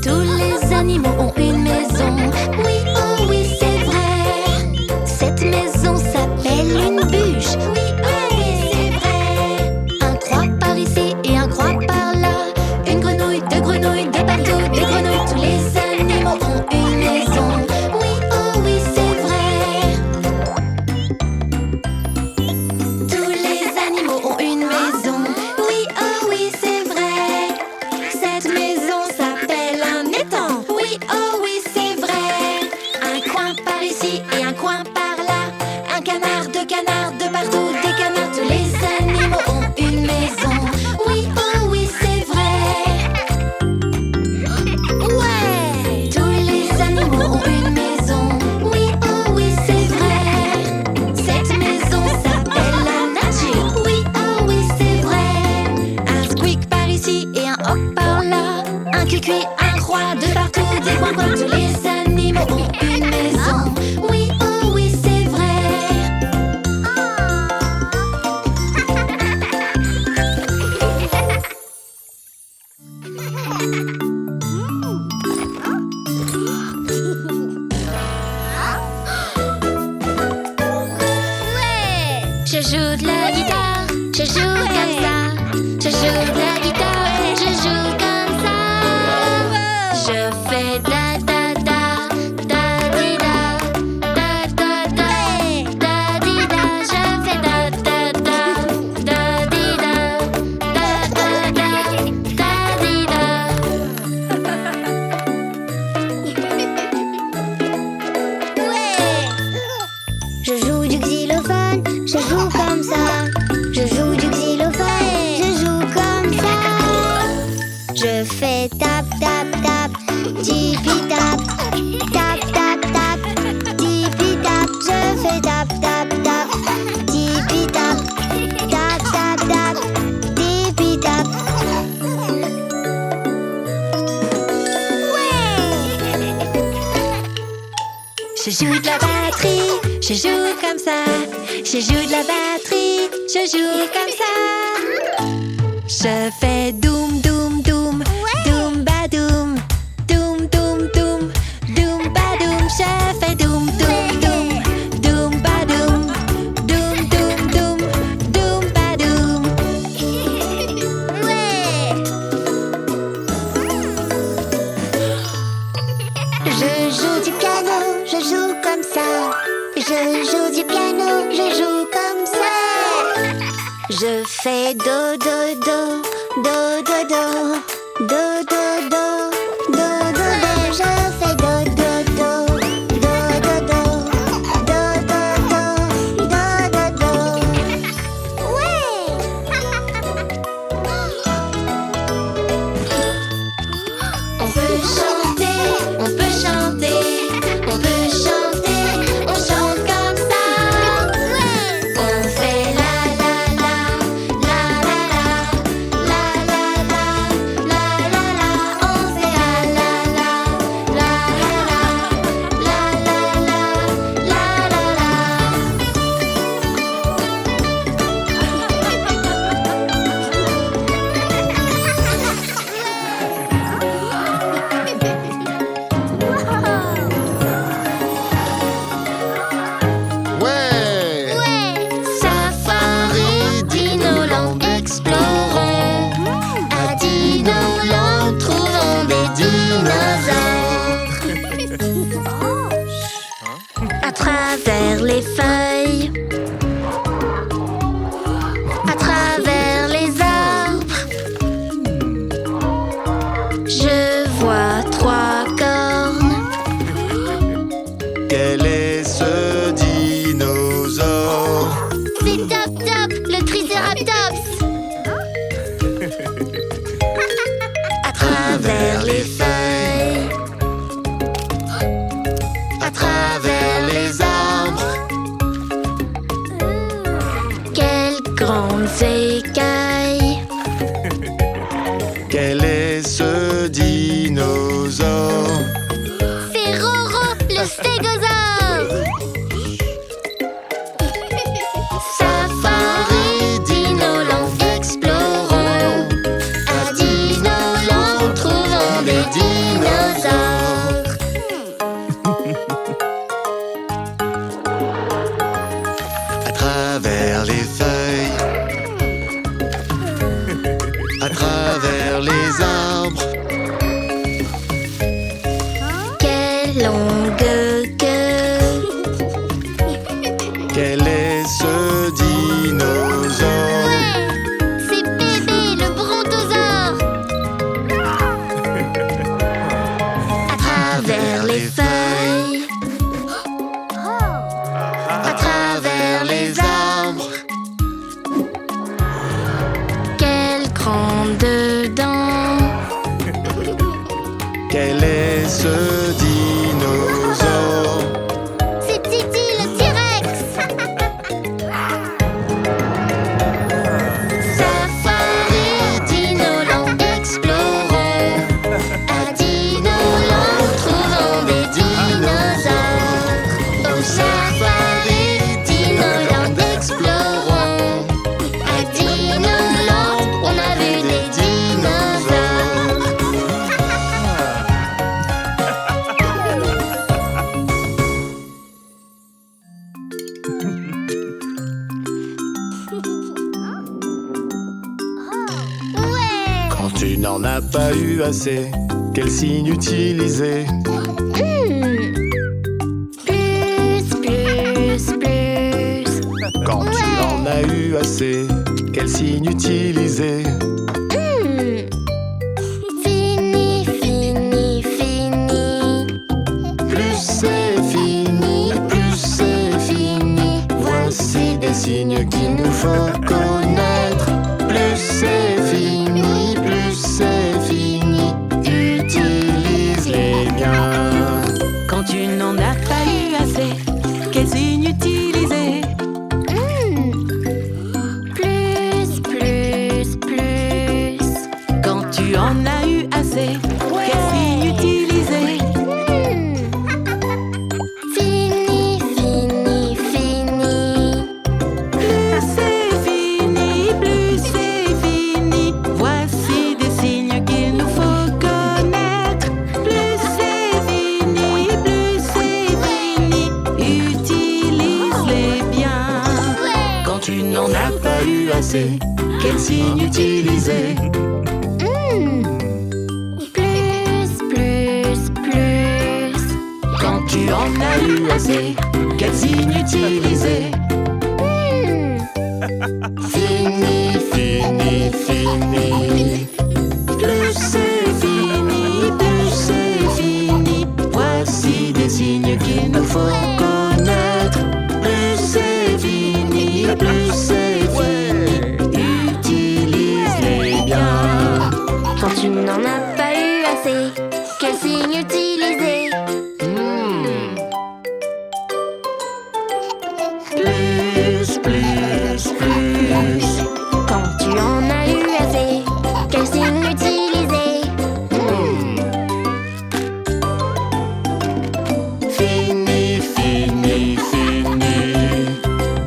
Tous les animaux ont une maison. Oui, oh oui, c'est vrai. Cette maison s'appelle une bûche. Oui, oh oui, c'est vrai. Un croix par ici et un croix par là. Une grenouille, deux grenouilles, de partout des grenouilles. Tous les animaux ont une maison. Oui, oh oui, c'est vrai. Tous les animaux ont une maison. Oui, oh oui, c'est vrai. Cette maison s'appelle un étang. Oui, oh oui, c'est vrai. Un coin par ici et un coin par là. Un canard, deux canards, de partout des canards. Tous les animaux ont une maison. Oui, oh oui, c'est vrai. Ouais. Tous les animaux ont une maison. Oui, oh oui, c'est vrai. Cette maison s'appelle la nature. Oui, oh oui, c'est vrai. Un squeak par ici et un hop par là. Un cuicui, un croix, de partout des coins. Tous les animaux ont une maison. Oui, oh oui, c'est vrai. joue de la guitare, je joue comme ça. Je joue de la guitare, je joue comme ça. Je fais da da da, da di da, da da da, da di da. Je fais da da da, da di da, da da da, da di da. Je joue du xylophone, je joue comme ça. Je joue du xylophone, je joue comme ça. Je fais tap tap tap, tipi tap, tap tap tap, tipi tap. Je fais tap tap tap, tipi tap, tap tap tap, tipi tap. Je joue de la batterie, je joue comme ça. Je joue de la batterie, je joue comme ça. Je fais doum doum doum, doum ba doum, doum doum doum, doum ba doum. Je fais doum doum doum, doum ba doum, doum doum doum, doum ba doum. Je joue du piano, je joue comme ça. Je joue du piano, je joue comme ça. Je fais do do do, do do do, do do do, do do do. Je fais do do do, do do do, do do do, do do do. On peut chanter, on peut chanter, on peut chanter, on chante comme ça. On fait la la la, la la la, la la la, la la la. On fait la la la, la la la, la la la, la la la. Ouais. Safari, Dinoland, explorons. À Dinoland, trouvons des dinosaures. À travers les feuilles, à travers les arbres, je vois 3 cornes. Quel est ce dinosaure? C'est Top Top, le Triceratops. À travers les feuilles, à travers les arbres, quelles grandes écailles. Quel est ce dinosaure? C'est Roro, le stégosaure. Safari, Dinoland, explorons. À Dinoland, trouvons des dinosaures. À travers les feuilles, à travers les arbres, Quelle longue queue. quel est ce dinosaure? C'est Bébé, le brontosaure. À travers les feuilles, à travers les arbres, quelles grandes dents. Quel est ce dinosaure? C'est Titi, le T-Rex. Safari, Dinoland, explorons. À Dinoland, trouvons des dinosaures. Au safari, Dinoland, explorons. À Dinoland, on a vu des dinosaures. pas eu assez, quel signe utiliser? Plus, plus, plus. Quand tu en as eu assez, quel signe utiliser? Fini, fini, fini. Plus c'est fini, plus c'est fini. Voici des signes qu'il nous faut connaître. Plus c'est fini, plus c'est fini. Utilise-les bien. Quand tu n'en as pas eu assez, quel signe utiliser? Plus, plus, plus. Quand tu en as eu assez, quel signe utiliser? Fini, fini, fini. Plus c'est fini, plus c'est fini. Voici des signes qu'il nous faut connaître. Plus c'est fini, plus c'est fini. Utilise-les bien. Quand tu n'en as pas eu assez, quel signe utiliser? Plus, plus, plus. Quand tu en as eu assez, quel signe utiliser? Fini, fini, fini. Plus c'est fini, plus c'est fini. Voici des signes qu'il nous faut connaître. Plus c'est fini, plus c'est fini. Utilise-les bien. Quand tu n'en as pas eu assez, quel signe utiliser? Plus, plus, plus. Quand tu en as eu assez, quel signe utiliser? Fini, fini, fini.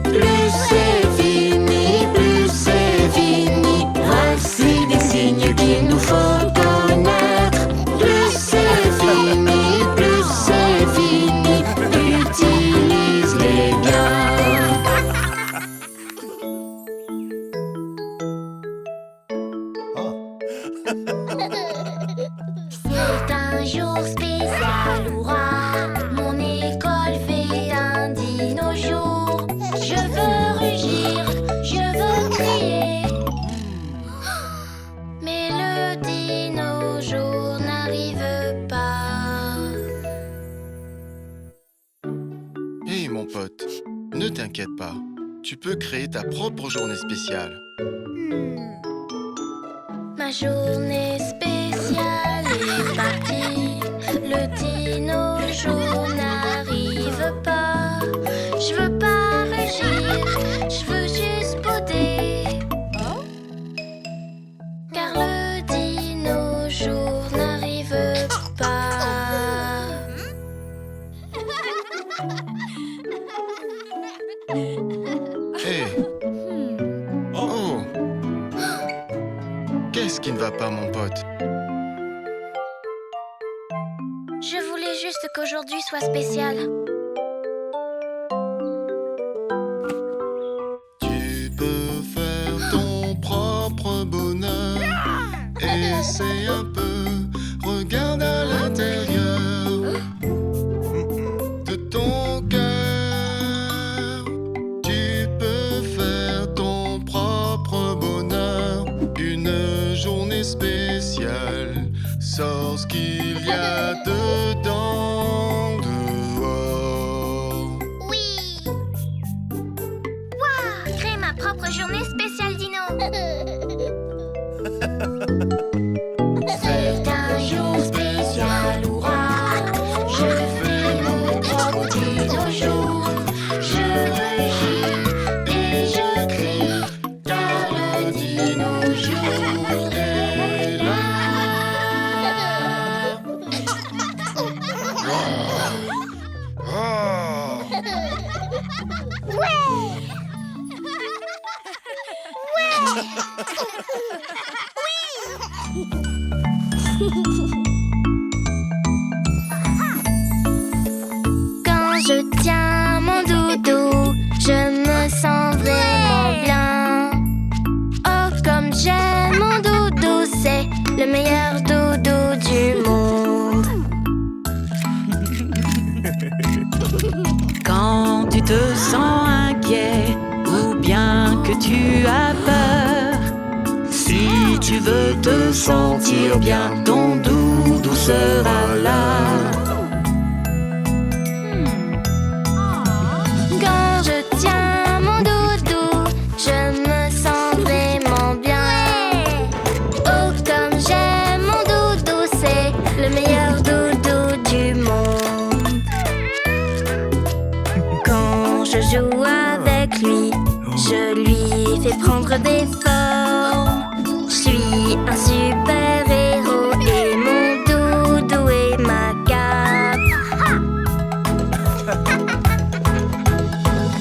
Plus c'est fini, plus c'est fini. Voici des signes qu'il nous faut connaître. Plus c'est fini, plus c'est fini. Utilise-les bien. C'est un jour spécial, hurrah! Mon école fait un dino jour. Je veux rugir, je veux crier. Mais le dino jour n'arrive pas. Hé mon pote, ne t'inquiète pas, tu peux créer ta propre journée spéciale. Ma journée spéciale est partie. Le dino jour n'arrive pas. Je veux pas rugir, je veux juste bouder. Car le dino jour n'arrive pas. Hé Oh Qu'est-ce qui ne va pas mon pote? Je voulais juste qu'aujourd'hui soit spécial. Tu peux faire ton propre bonheur. Essaye un peu, regarde à l'intérieur de ton cœur. Tu peux faire ton propre bonheur. Une journée spéciale, sors ce qu'il y a dedans, dehors. Oui! Waouh! Créer ma propre journée spéciale dino! C'est un jour spécial, hurrah! Je fais mon propre dino jour. Je rugis et je crie, car le dino jour est là. Quand je tiens mon doudou, je me sens vraiment bien. Oh, comme j'aime mon doudou, c'est le meilleur tu te sens inquiet ou bien que tu as peur, si tu veux te sentir bien, ton doudou sera là. Quand je tiens mon doudou, je me sens vraiment bien. Oh, comme j'aime mon doudou, c'est le meilleur doudou du monde. Quand je joue avec lui, je lui fais prendre des formes. Je suis un super héros et mon doudou est ma cape.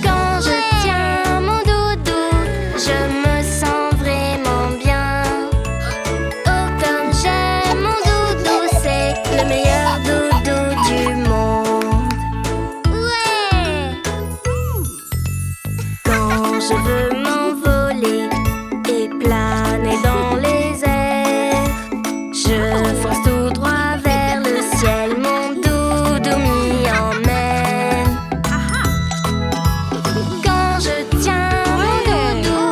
Quand je tiens mon doudou, je me sens vraiment bien. Oh, comme j'aime mon doudou, c'est le meilleur doudou du monde. Ouais! Quand je veux m'envoler et planer dans les airs, je fonce tout droit vers le ciel, mon doudou m'y emmène. Quand je tiens mon doudou,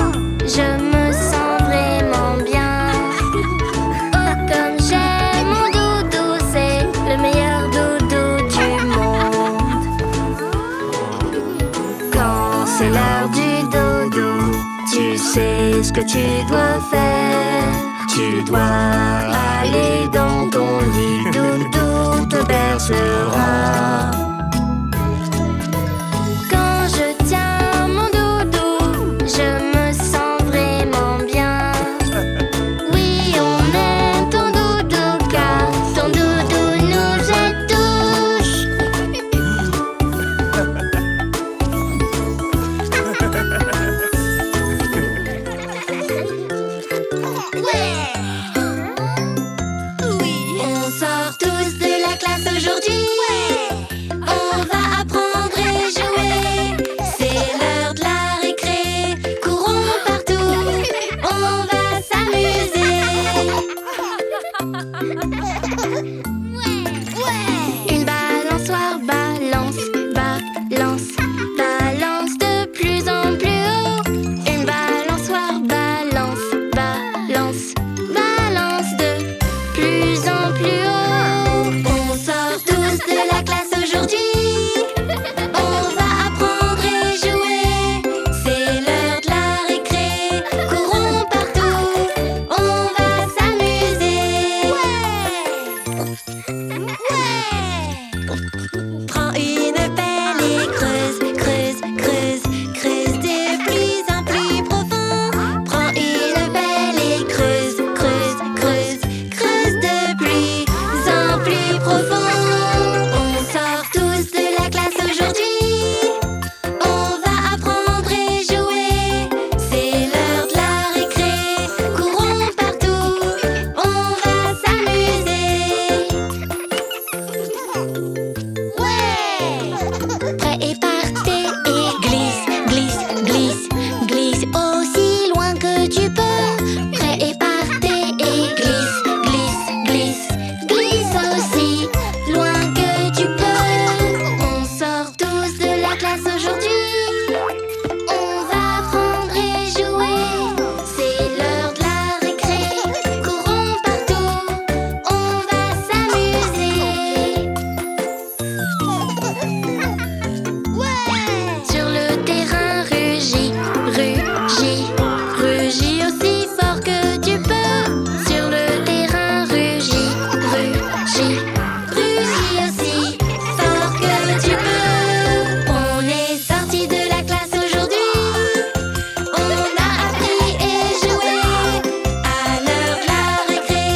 je me sens vraiment bien. Oh, comme j'aime mon doudou, c'est le meilleur doudou du monde. Quand c'est l'heure du dodo, tu sais ce que tu dois faire. Tu dois aller dans ton lit, doudou te bercera. Quand je tiens mon doudou, je me sens vraiment bien. Oui, on aime ton doudou car ton doudou nous aide tous. On sort tous de la classe aujourd'hui. On va apprendre et jouer. C'est l'heure de la récré. Courons partout. On va s'amuser. Une balançoire balance, balance, balance de plus en plus haut. Une balançoire balance, balance, balance de plus en plus haut. On sort tous de la classe aujourd'hui. On va apprendre et jouer. C'est l'heure de la récré. Courons partout. On va s'amuser. Prends une pelle et creuse, creuse, creuse, creuse de plus en plus profond. Prends une pelle et creuse, creuse, creuse, creuse de plus en plus profond. On sort tous de la classe aujourd'hui. On va apprendre et jouer. C'est l'heure de la récré. Courons partout. On va s'amuser. Prêt et partez et glisse, glisse, glisse, glisse aussi loin que tu peux. Prêt et partez et glisse, glisse, glisse, glisse aussi loin que tu peux. On sort tous de la classe aujourd'hui. On va apprendre et jouer. C'est l'heure de la récré. Courons partout. On va s'amuser. Sur le terrain, rugis, rugis, rugis aussi fort que tu peux. Sur le terrain, rugis, rugis, rugis aussi fort que tu peux. On est sortis de la classe aujourd'hui. On a appris et joué. À l'heure de la récré,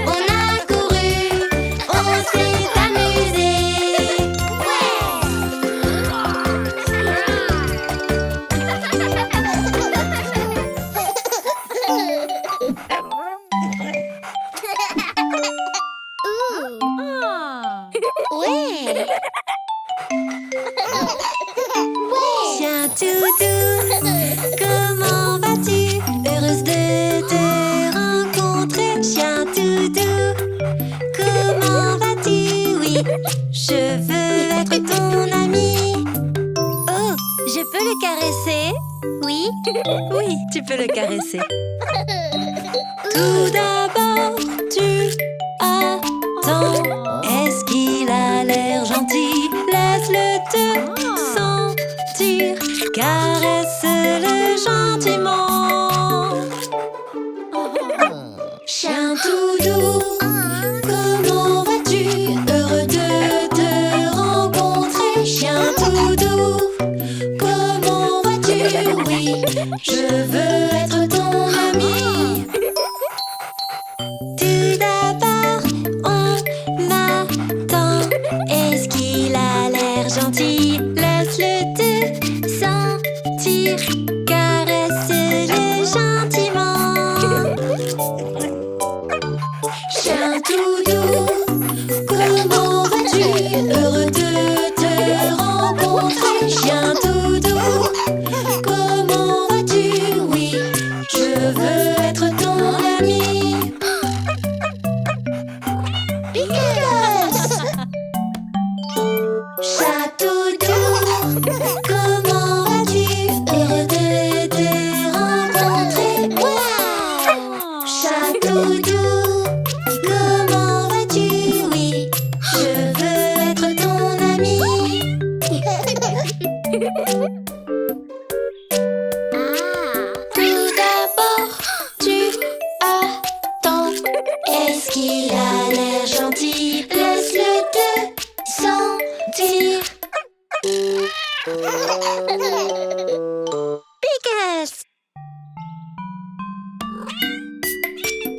on a couru, on s'est amusé. Chien doudou, comment vas-tu? Heureuse de te rencontrer. Chien doudou, comment vas-tu? Oui, je veux être ton ami. Oh, Oui, tu peux le caresser. Tout d'abord, tu attends. Est-ce qu'il a l'air gentil? Laisse-le te sentir. Caresse-le gentiment. Chien tout doux, comment vas-tu? Heureux de te rencontrer. Chien tout doux, comment vas-tu? Oui, je veux être ton ami. Tout d'abord, on attend. Est-ce qu'il a l'air gentil? Laisse-le te sentir. Caresse-le gentiment. Chien tout doux, comment vas-tu? Heureux de te rencontrer. Chien tout doux, comment vas-tu? Oui, je veux être ton ami. Pickles! Chat tout doux, comment vas-tu? Heureux de te rencontrer. Wow! Chat tout doux, comment vas-tu? Oui, je veux être ton ami. Tout d'abord, tu attends. Est-ce qu'il a l'air gentil? Laisse-le te sentir. Pickles!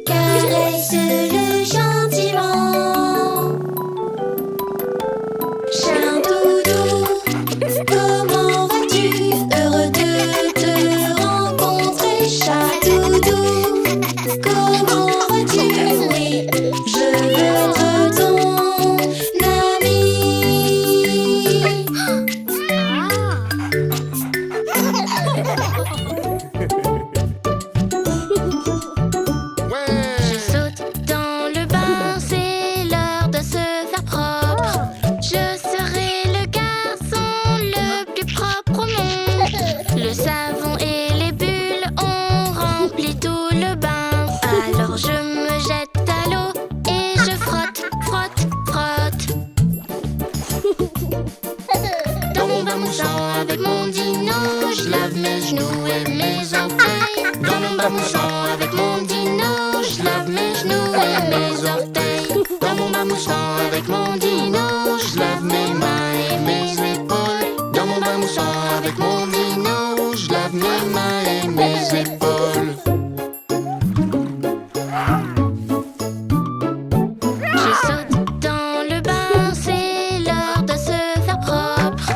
Caresse-le gentiment. Chien tout doux, comment vas-tu? Heureux de te rencontrer. Chat tout doux, comment vas-tu? Oui, je veux être ton ami. Je saute dans le bain, c'est l'heure de se faire propre. Je serai le garçon le plus propre au monde. Le savon et les bulles ont rempli tout le bain. Alors je me jette à l'eau et je frotte, frotte, frotte. Dans mon bain moussant avec mon dino, je lave mes genoux et mes orteils. Dans mon bain moussant avec mon dino, je lave mes genoux et mes orteils. Dans mon bain moussant avec mon dino, je lave mes mains et mes épaules. Dans mon bain moussant avec mon dino, je lave mes mains et mes épaules. Je saute dans le bain, c'est l'heure de se faire propre.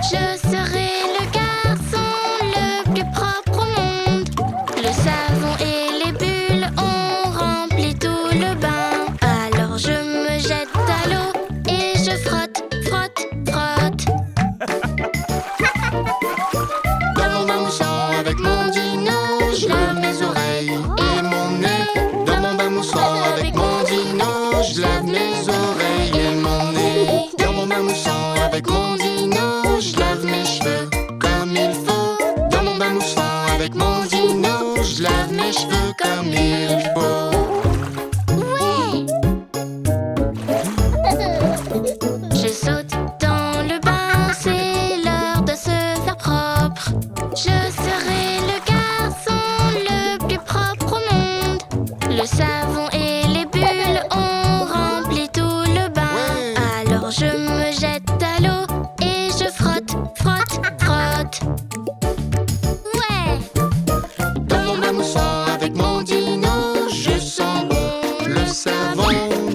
Je serai le garçon le plus propre au monde. Le savon et les bulles ont rempli tout le bain. Alors je me jette à l'eau et je frotte, frotte, frotte. Dans mon bain moussant avec mon dino, je lave mes oreilles et mon nez. Dans mon bain moussant avec mon dino, je lave mes oreilles et mon nez. Dans mon bain moussant avec mon dino, je lave mes cheveux comme il faut. Dans mon bain moussant avec mon dino, je lave mes cheveux comme il faut. Ouais! Je saute dans le bain, c'est l'heure de se faire propre. Je serai le garçon le plus propre au monde. Le savon et les bulles ont rempli tout le bain. Alors je me jette à l'eau et je frotte, frotte, frotte. Ouais! Dans mon bain moussant avec mon dino, je sens bon le savon.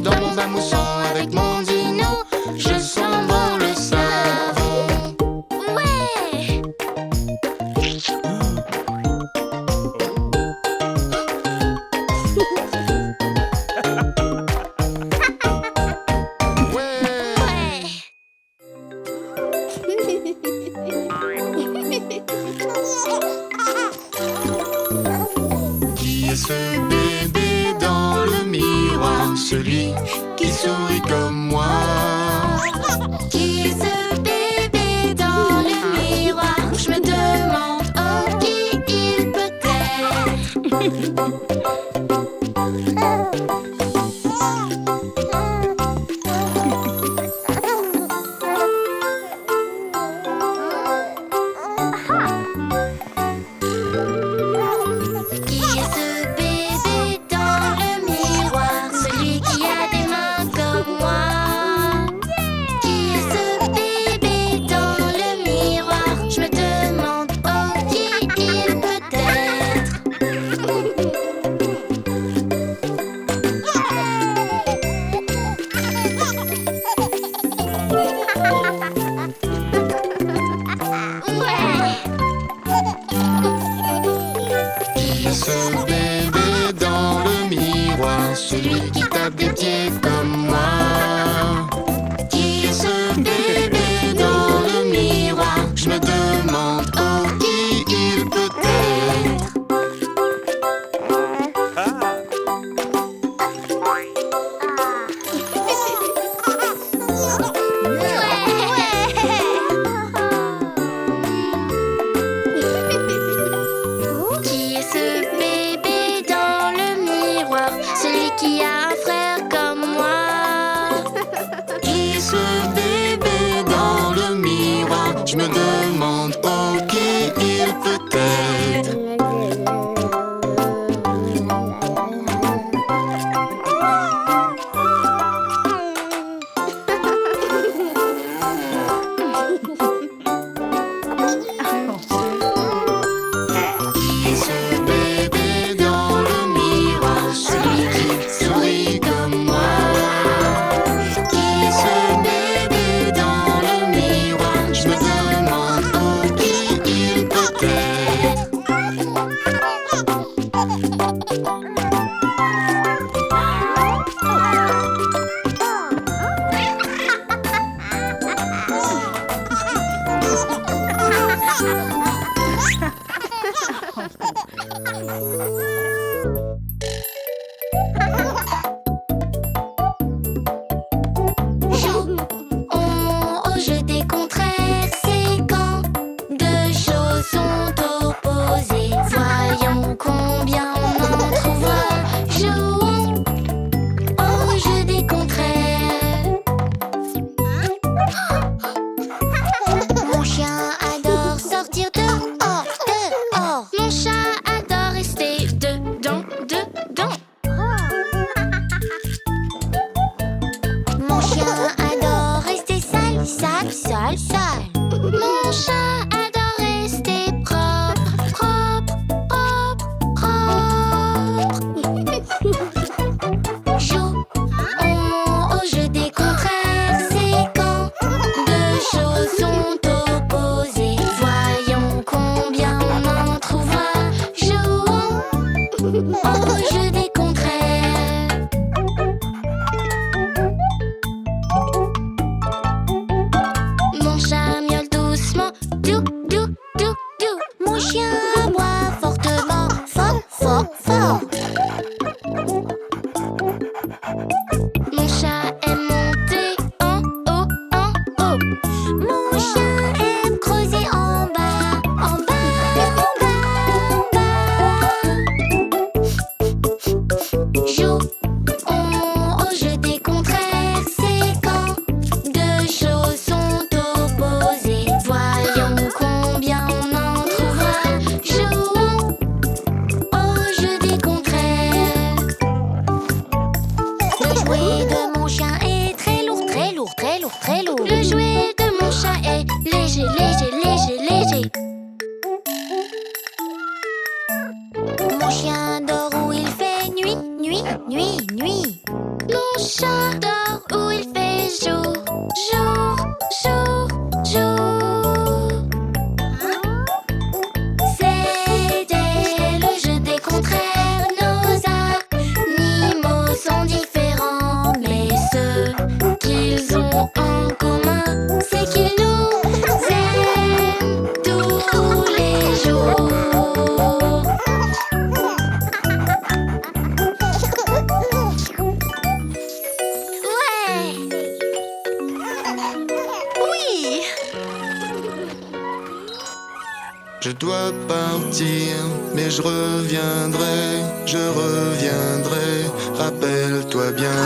Dans mon bain moussant avec mon dino, je sens bon le savon. Ouais! Ouais! Joue, on, au jeu des contraires, c'est quand deux choses sont opposées. Voyons combien on en trouvera. Jouons au jeu des contraires. Mon chien adore sortir dehors, dehors. Mon chat adore rester dedans, dedans. Mon chien adore rester sale, sale, sale, sale. Mon chat adore rester propre, propre, propre, propre. Jouons au jeu des contraires, c'est quand deux choses sont opposées. Voyons combien on en trouvera. Jouons au jeu des contraires. Mon chat miaule doucement, dou, dou, dou, dou. Mon chien aboie fortement, fort, fort, fort. Mon chat aime monter en haut, en haut. Mon chien aime creuser en bas, en bas, en bas, en bas. Jouons au jeu des contraires, c'est quand deux choses sont opposées. Voyons combien on en trouvera. Jouons au jeu des contraires. Le jouet de mon chien est très lourd, très lourd, très lourd, très lourd. Le jouet de mon chat est léger, léger, léger, léger. Mon chien dort où il fait nuit, nuit, nuit, nuit. Mon chat dort où il fait jour, jour, jour, jour. C'était le jeu des contraires. Nos animaux sont différents, mais ce qu'ils ont en commun, c'est qu'ils nous aiment tous les jours. Ouais! Oui! Je dois partir, mais je reviendrai, je reviendrai. Rappelle-toi bien,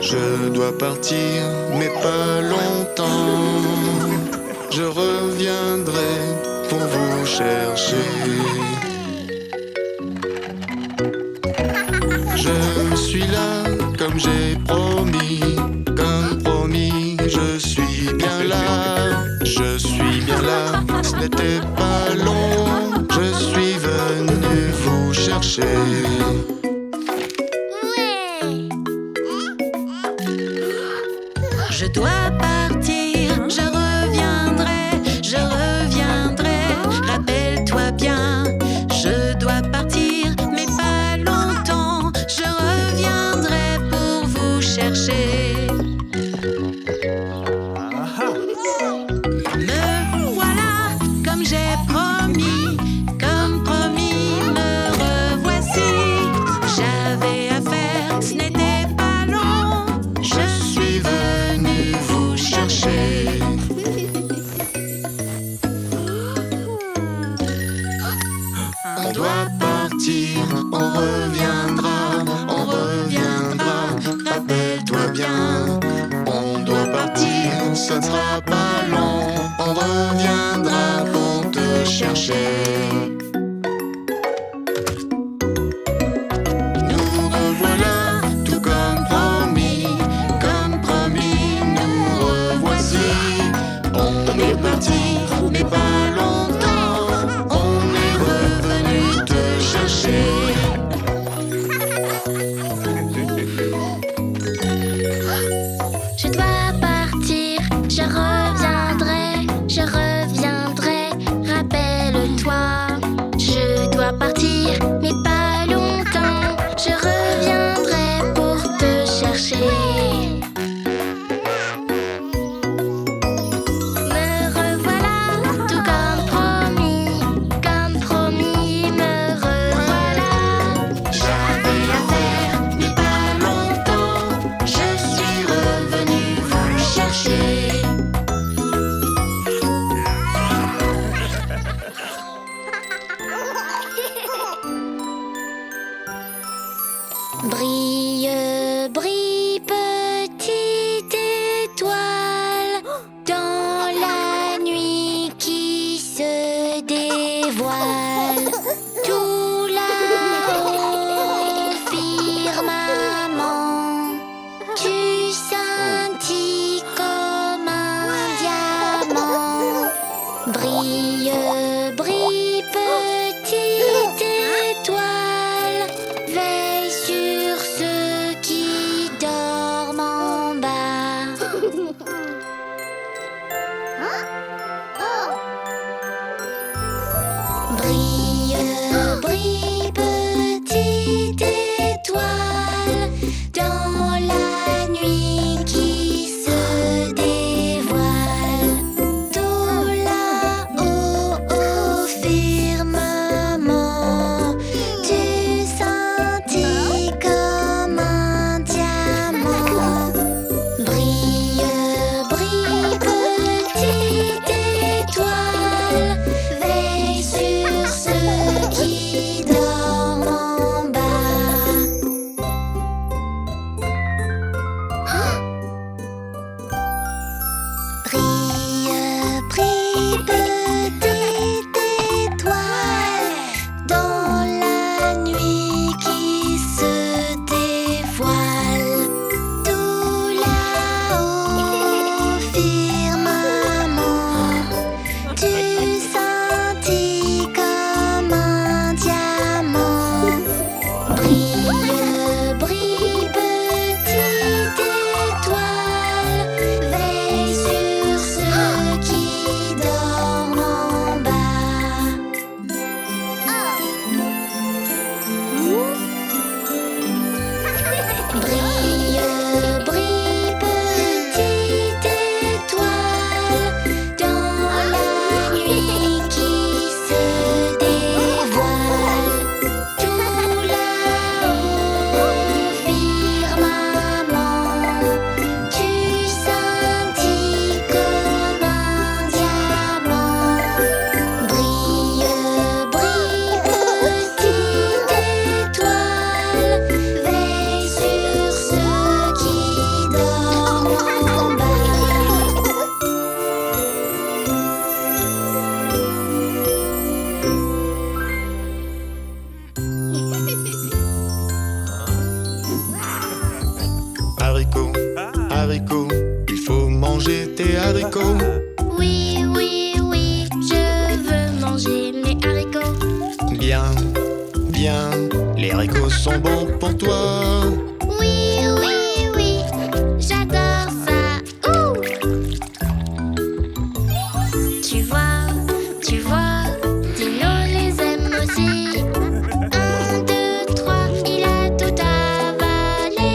je dois partir, mais pas longtemps. Je reviendrai pour vous chercher. Je suis là, comme j'ai promis, comme promis, je suis bien là, je suis bien là. Ce n'était pas long, je suis venu vous chercher. Ouais! Je dois partir, je reviendrai, je reviendrai. Rappelle-toi bien, je dois partir, mais pas longtemps. Je reviendrai pour vous chercher. Me voilà, comme j'ai promis, comme promis, me revoici. J'avais affaire, ce n'était pas long. Je suis venu vous chercher. On doit partir, on reviendra, on reviendra. Rappelle-toi bien, on doit partir, ça ne sera pas long. On reviendra pour te chercher. Nous revoilà, tout comme promis, nous revoici. On est parti, mais pas longtemps. On est revenu te chercher. Je dois partir, je reviendrai, je reviendrai. Rappelle-toi marcher. Brille, brille, petite étoile, dans la nuit qui se dévoile. Tout là-haut, firmament, tu scintilles comme un diamant. Brille, brille, petite étoile, veille sur ceux qui dorment en bas. Brille, brille, petite étoile, dans la nuit qui se dévoile. Tout là-haut, au firmament, tu scintilles comme un diamant. Brille, brille, petite étoile, veille sur ceux qui dorment en bas. Brille, brille, petite étoile, dans la nuit qui se dévoile. Tout là-haut, firmament, tu scintilles comme un diamant. Brille, brille, petite étoile, veille sur ceux qui dorment en bas. Brille, brille, petite étoile, dans la nuit qui se dévoile. Tout là-haut, firmament, tu scintilles comme un diamant. Brille, brille, petite étoile, veille sur ceux qui dorment en bas. Haricots, haricots, il faut manger tes haricots. Oui, oui, oui, je veux manger mes haricots. Bien, bien, les haricots sont bons pour toi. Oui, oui, oui, j'adore ça. Ouh! Tu vois, Dino les aime aussi. 1, 2, 3, il a tout avalé.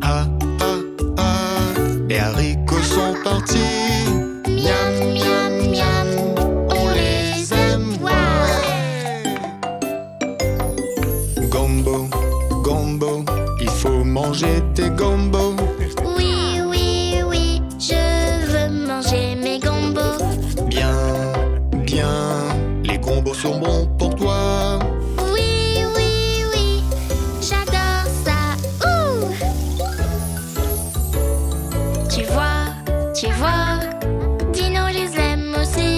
Ah, ah, ah, les haricots sont partis. Miam, miam, miam, on les aime, Gombo, gombo, il faut manger tes gombos. Oui, oui, oui, je veux manger mes gombos. Bien, bien, les gombos sont bons pour toi. Oui, oui, oui, j'adore ça. Ouh! Tu vois, Dino les aime aussi.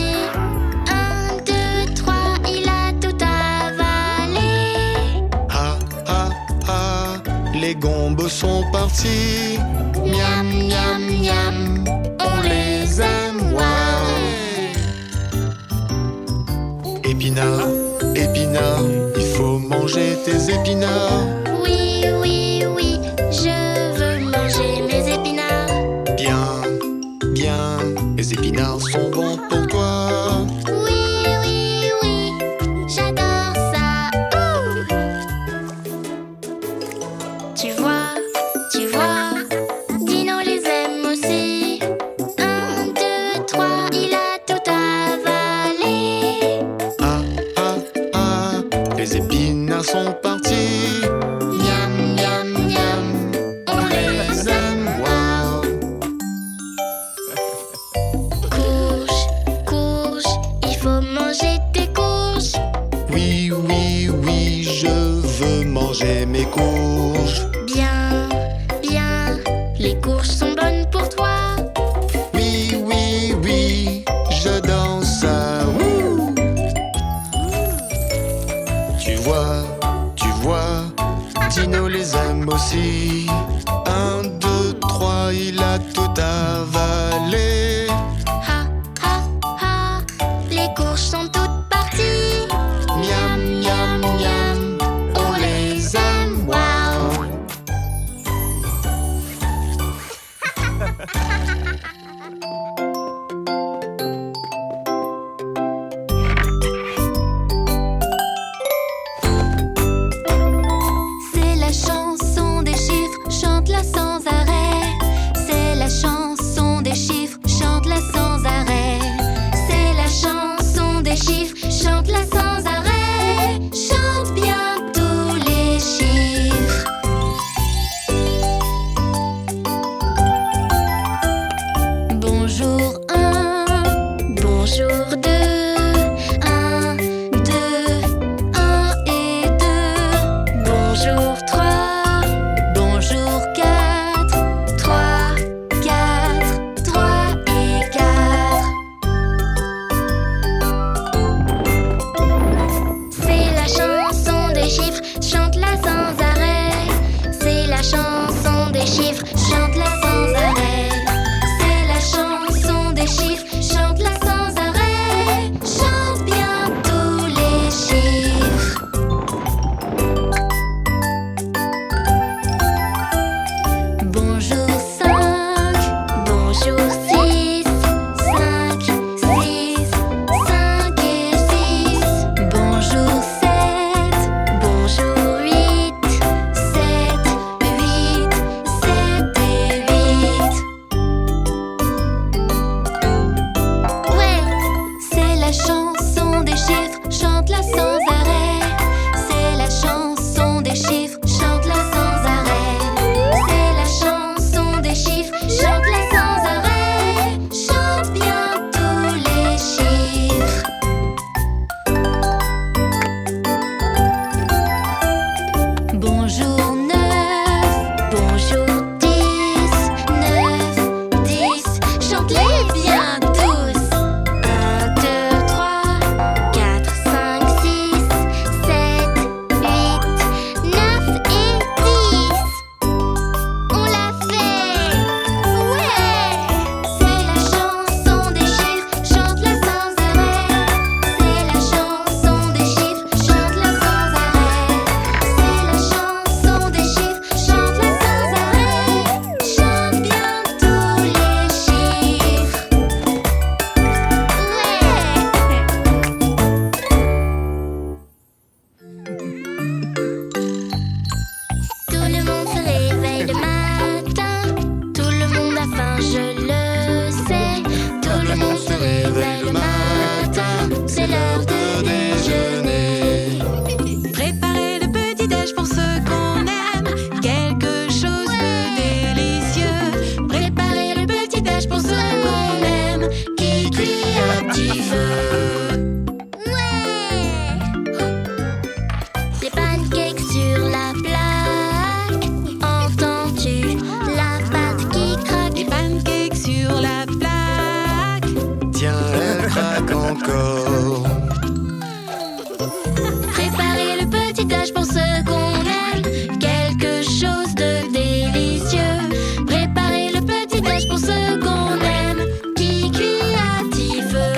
1, 2, 3, il a tout avalé. Ah, ah, ah, les gombos sont partis. Miam, miam, miam, on les aime, Épinards, épinards, il faut manger tes épinards. Oui, oui, oui, je veux manger mes épinards. Bien, bien, les épinards sont bons pour toi. Oui, oui, oui, j'adore ça. Ouh! Tu vois, Dino les aime aussi. 1, 2, 3, il a tout avalé. Ah, ah, ah, les épinards sont partis. Miam, miam, miam, on les aime, Bonjour 2, 1, 2, 1 et 2. Bonjour 3, bonjour 4, 3, 4, 3 et 4. C'est la chanson des chiffres, chante-la sans arrêt. C'est la chanson des chiffres, chante-la sans arrêt. C'est la chanson des chiffres, chante-la sans arrêt. Chante bien tous les chiffres. Bonjour 5, bonjour 6, 5, 6, 5 et 6. Bonjour 7, bonjour 8, 7, 8, 7 et 8. Ouais, c'est la chanson des chiffres, chante-la sans arrêt. C'est la chanson des chiffres, chante-la sans arrêt. C'est la chanson des chiffres, chante-la sans arrêt. Chante bien tous les chiffres. Bonjour 9, bonjour 10, 9, 10. Chante-les bien tous. 1, 2, 3, 4, 5, 6, 7, 8, 9 et 10. On l'a fait. Ouais. C'est la chanson des chiffres, chante-la sans arrêt. C'est la chanson des chiffres, chante-la sans arrêt. C'est la chanson des chiffres, chante-la sans arrêt. Chante bien tous les chiffres. Tout le monde se réveille le matin. Tout le monde a faim, je le sais. Tout le monde se réveille le matin. C'est l'heure de déjeuner. Préparez le petit-déj pour ceux qu'on aime. Quelque chose de délicieux. Préparez le petit-déj pour ceux qu'on aime. Qui cuit à petit feu. Ouais. Les pancakes sur la plaque. Entends-tu la pâte qui craque? Les pancakes sur la plaque. Tiens, elle craque encore. Préparez le petit-déj pour ceux qu'on aime. Quelque chose de délicieux. Préparez le petit-déj pour ceux qu'on aime. Qui cuit à petit feu.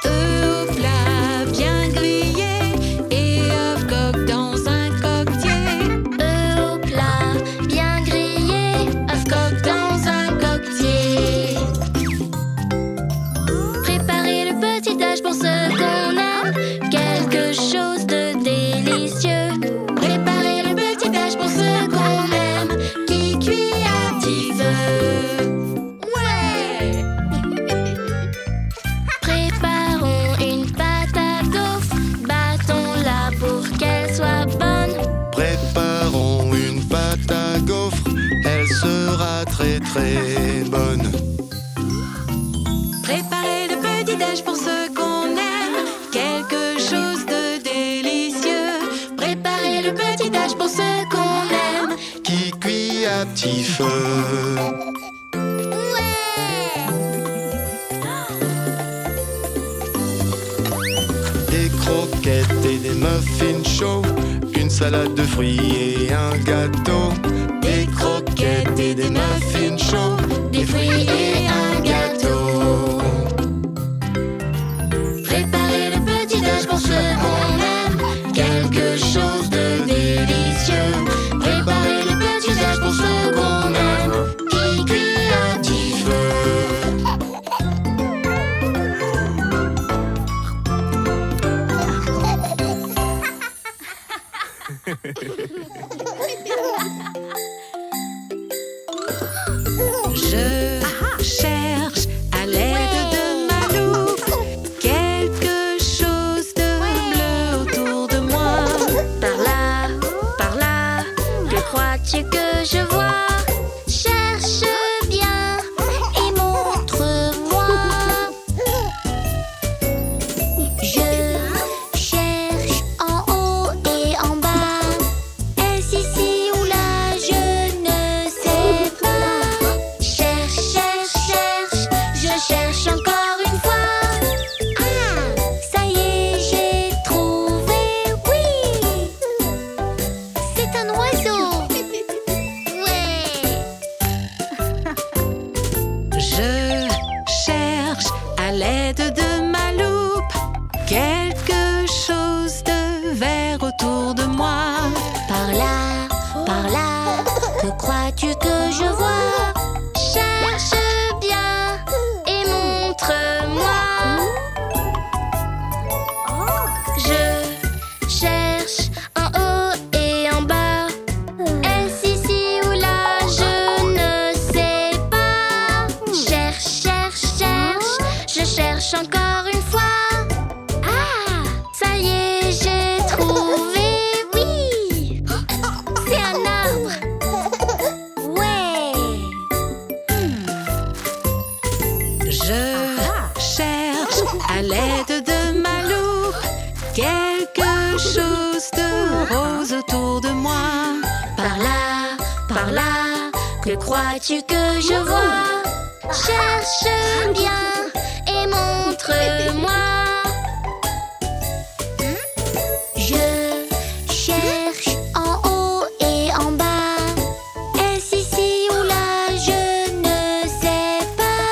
Œufs au plat bien grillés et œufs coques dans un coquetier. Œufs au plat bien grillés. Œufs coques dans un coquetier. Préparez le petit-déj pour ceux qu'on aime. Quelque chose de délicieux. Préparez le petit-déj pour ceux qu'on aime. Qui cuit à petit feu. Ouais. Préparons une pâte à gaufres. Battons-la pour qu'elle soit bonne. Préparons une pâte à gaufres, elle sera très très bonne. Préparez le petit-déj pour ceux qu'on aime. Quelque chose de délicieux. Préparez le petit-déj pour ceux qu'on aime. Qui cuit à petit feu. Des croquettes et des muffins chauds, une salade de fruits et un gâteau. Des croquettes et des muffins chauds, Des fruits et un gâteau. Préparez le petit-déj pour ceux qu'on aime. Quelque chose de délicieux. Préparez le petit-déj pour ceux qu'on aime. Qui cuit à petit feu. Je cherche à l'aide de ma loupe quelque chose de bleu autour de moi. Par là, que crois-tu que je vois? Cherche bien Que crois-tu que je vois? Cherche bien et montre-moi. Je cherche en haut et en bas. Est-ce ici ou là? Je ne sais pas. Cherche, cherche, cherche. Je cherche encore une fois. Ah, ça y est, j'ai trouvé. Oui, c'est un arbre. Ouais. Je cherche à l'aide de ma loupe quelque chose de rose autour de moi. Par là, que crois-tu que je vois? Cherche bien et montre-moi. Je cherche en haut et en bas. Est-ce ici ou là? Je ne sais pas.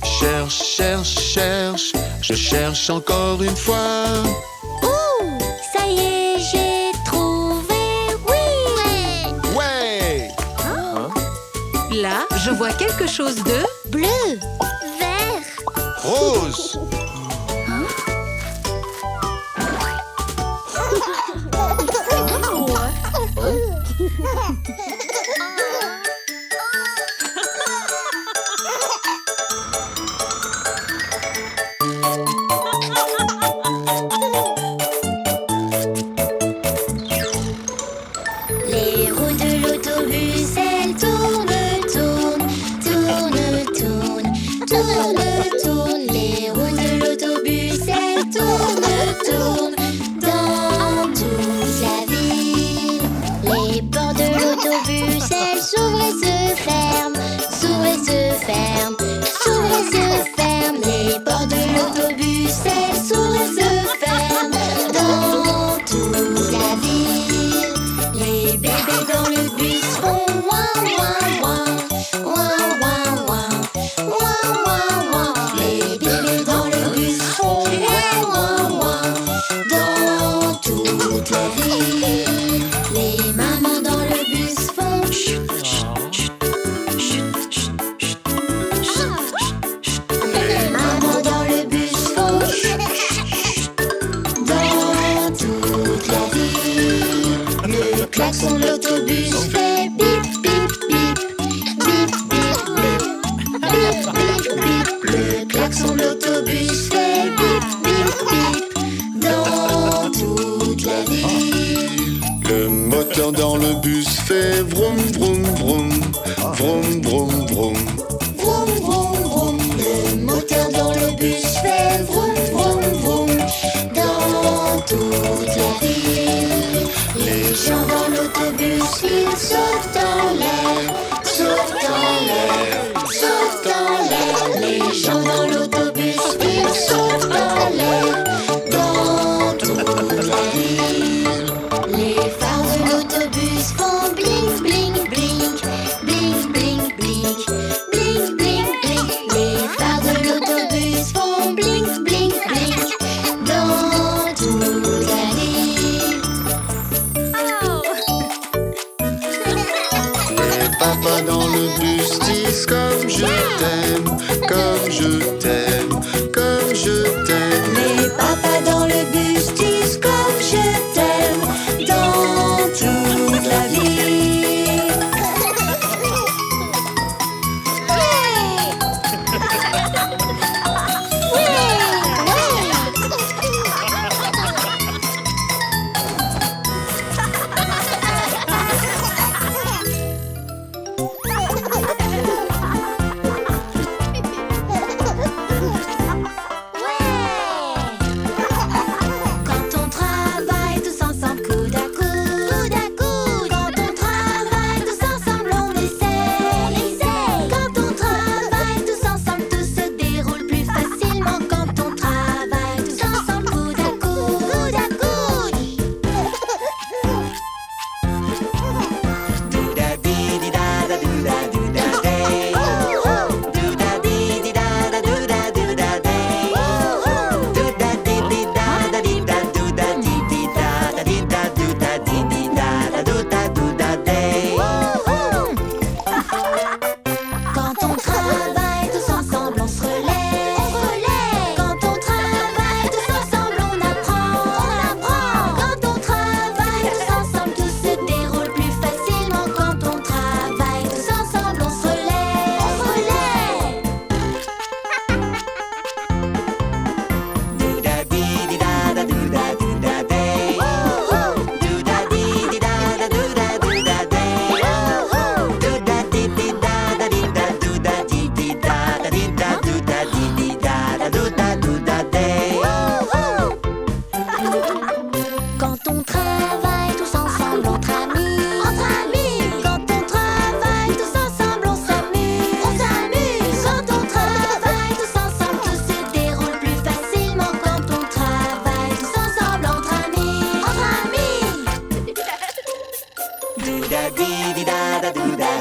Cherche, cherche, cherche, je cherche encore une fois. Ouh, ça y est, j'ai trouvé. Oui. Ouais! Là, je vois quelque chose de... Bleu, vert, Rose! Les roues de l'autobus, elles tournent, tournent, tournent, tournent, tournent, tournent. Les roues de l'autobus, elles tournent, tournent dans toute la ville. Les portes de l'autobus, elles s'ouvrent et se ferment, s'ouvrent et se ferment, s'ouvrent et se ferment. Les portes de l'autobus, elles s'ouvrent et se ferment dans toute la ville. Les bébés dans le bus font ouin ouin ouin, ouin ouin ouin, ouin ouin ouin. Les bébés dans le bus font ouin ouin ouin dans toute la ville. Les mamans dans le bus font chut chut chut chut chut chut chut. Les mamans dans le bus font chut chut chut dans toute la ville. Le klaxon de l'autobus fait bip bip bip, bip bip bip, bip bip bip. Le klaxon de l'autobus fait bip bip bip dans toute la ville. Le moteur dans le bus fait vroom vroom vroom, vroom vroom vroom. Vroom vroom vroom. Le moteur dans le bus fait vroom vroom vroom dans toute la ville. Les gens dans l'autobus, ils sautent en l'air, sautent en l'air, sautent en l'air. Les gens dans l'autobus, ils sautent en l'air dans toute la ville. Les phares de l'autobus font blink blink blink, blink blink blink, blink blink blink. Les phares de l'autobus font blink blink blink dans toute la ville. Les papas dans le bus disent comme je t'aime, comme je t'aime, comme je t'aime. Les papas dans le bus disent comme je t'aime dans toute la ville.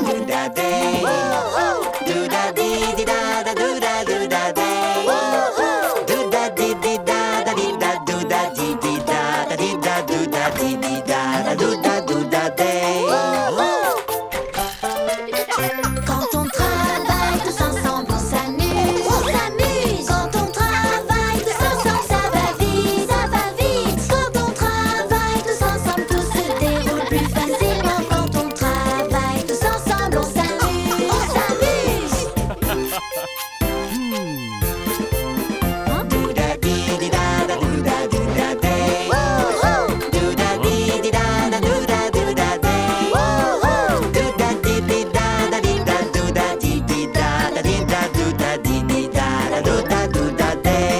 day. Do da dee dee da da do da day. Do da dee dee da da dee da do da dee dee da da dee da do da dee dee da da do da day. Quand on travaille tous ensemble, on s'amuse. On s'amuse. Quand on travaille tous ensemble, ça va vite, ça va vite. Quand on travaille tous ensemble, tout se déroule plus facilement. Quand on travaille tous ensemble, on s'amuse. On s'amuse. Do da dee dee da da do da day. Do da dee dee da da do da day. Do da dee dee da da dee da do da dee dee da da dee da do da dee dee da da do da day.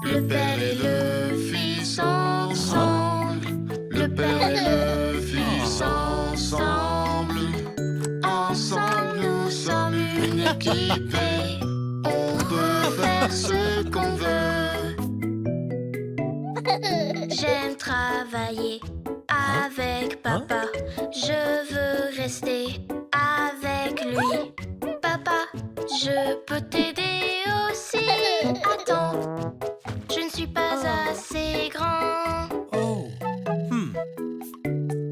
Le Père et le Fils ensemble. Le Père et le Fils ensemble. Ensemble nous sommes une équipe et on peut faire ce qu'on veut. J'aime travailler avec papa. Je veux rester avec lui. Papa, je peux t'aider aussi. Attends, je ne suis pas assez grand.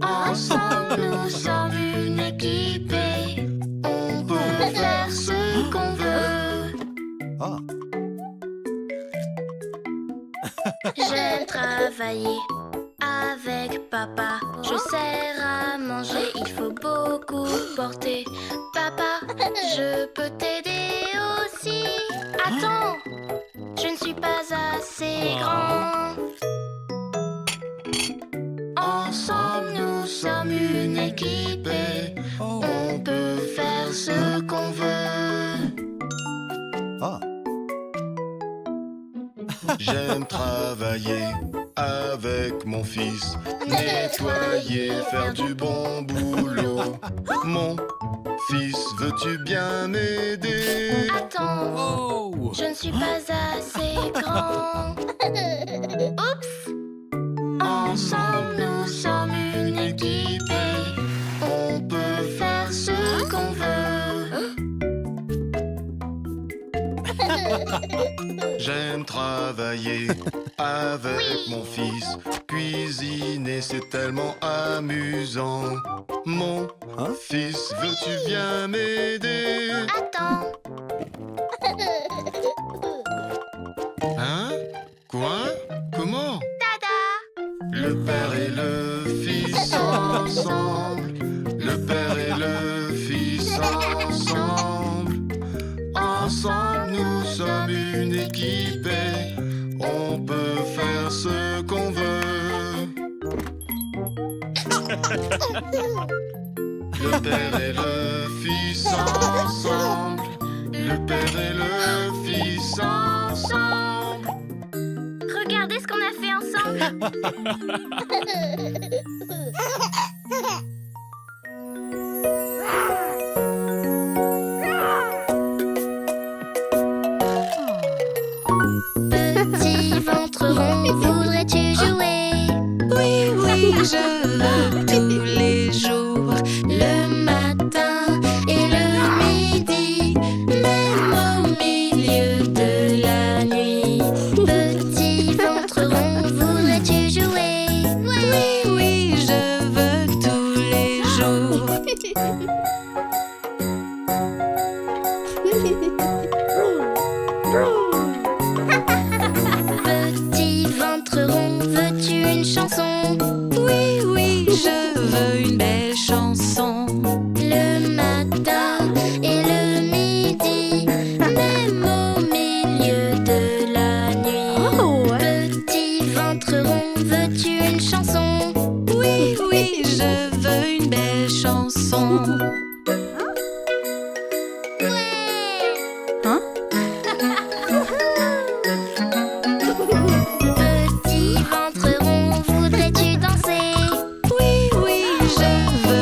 Ensemble nous sommes une équipe et on peut faire ce qu'on veut. J'aime travailler avec papa. Je sers à manger, il faut beaucoup porter. Papa, je peux t'aider aussi. Attends, je ne suis pas assez grand. Ensemble nous sommes une équipe et on peut faire ce qu'on veut. J'aime travailler avec mon fils, nettoyer, faire du bon boulot. Mon fils, veux-tu bien m'aider? Attends, je ne suis pas assez grand. Oups! Ensemble nous sommes une équipe et on peut faire ce qu'on veut. J'aime travailler avec mon fils, cuisiner c'est tellement amusant. Mon fils, veux-tu bien m'aider? Attends. Hein? Quoi? Comment? Le Père et le Fils ensemble. Le Père et le Fils ensemble. Ensemble nous sommes une équipe et on peut faire ce qu'on veut. Le Père et le Fils ensemble. Le Père et le Fils ensemble. Regardez ce qu'on a fait ensemble. Petit ventre rond, voudrais-tu jouer? Oui, oui, je veux tous les jours, le matin et le midi, même au milieu de la nuit. Petit ventre rond, voudrais-tu jouer? Oui, oui, je veux tous les jours. Petit ventre rond, veux-tu une chanson? Oui, oui, je veux une belle chanson. Le matin et le midi, même au milieu de la nuit. Petit ventre rond, veux-tu une chanson? Oui, oui, je veux une belle chanson. Hein? Petit ventre rond, voudrais-tu danser? Oui, oui, je veux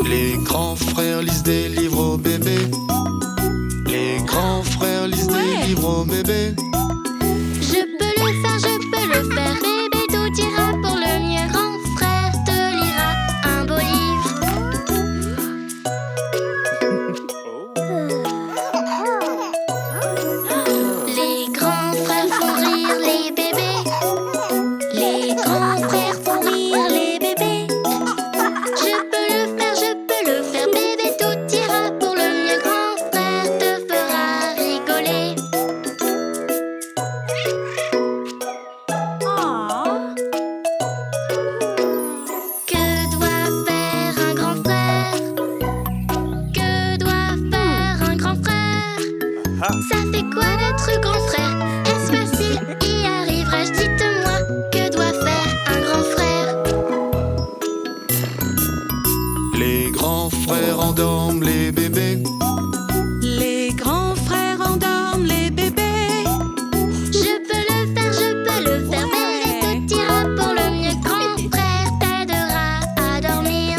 Les grands frères lisent des livres aux bébés. Les grands frères lisent des livres aux bébés. Je peux le faire, bébé, tout ira pour le mieux. Grand frère te lira un beau livre. Les grands frères font rire les bébés. Les grands frères font rire les bébés. Je peux le faire, bébé, tout ira pour le mieux. Grand frère te fera rigoler. Que doit faire un grand frère? Que doit faire un grand frère? Ça fait quoi d'être grand frère? Est-ce facile? Y arriverai-je? Dites-moi, que doit faire un grand frère? Les grands frères endorment les bébés. Les grands frères endorment les bébés. Je peux le faire, bébé, tout ira pour le mieux. Grand frère t'aidera à dormir.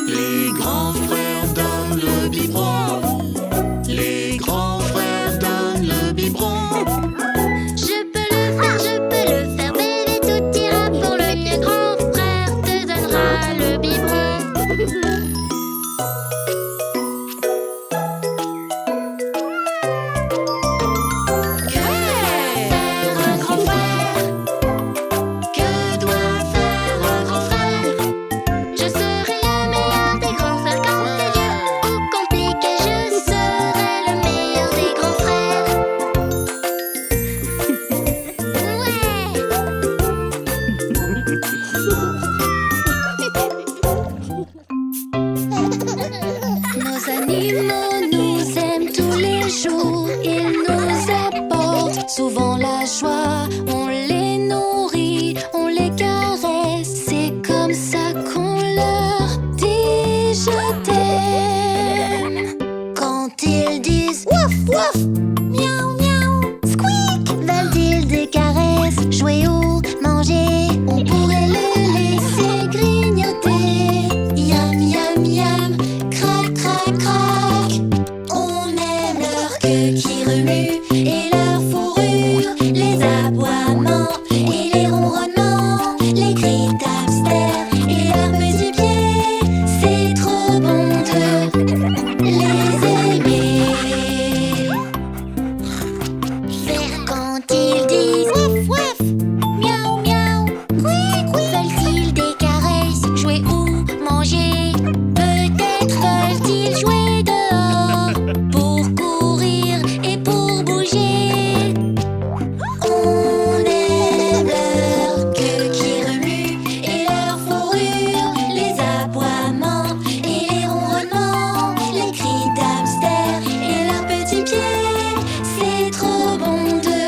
Les grands frères donnent le biberon. Les grands frères donnent le biberon. Je peux le faire, bébé, tout ira pour le mieux. Grand frère te donnera le biberon. Que doit faire un grand frère? Je serai le meilleur des grands frères. Quand tes yeux ou compliqués, je serai le meilleur des grands frères. Nos animaux nous aiment tous les jours. Ils nous apportent souvent la joie. On les nourrit, on les caresse. C'est comme ça qu'on leur dit je t'aime. Quand ils disent wouf wouf, miaou miaou, squeak, veulent-ils des caresses, jouer ou manger? On pourrait les laisser grignoter. Yam yam yam, crac crac crac. On aime leur queue qui remue et leur fourrure, les aboiements et les ronronnements, les cris d'hamster et leurs petits pieds. C'est trop bon de les aimer. Faire quand ils disent wouf wouf, miaou miaou, couic couic. Veulent-ils des caresses, jouer ou manger? Peut-être veulent-ils jouer dehors pour courir et pour bouger. On aime leur queue qui remue et leur fourrure, les aboiements et les ronronnements, les cris d'hamster et leurs petits pieds. C'est trop bon de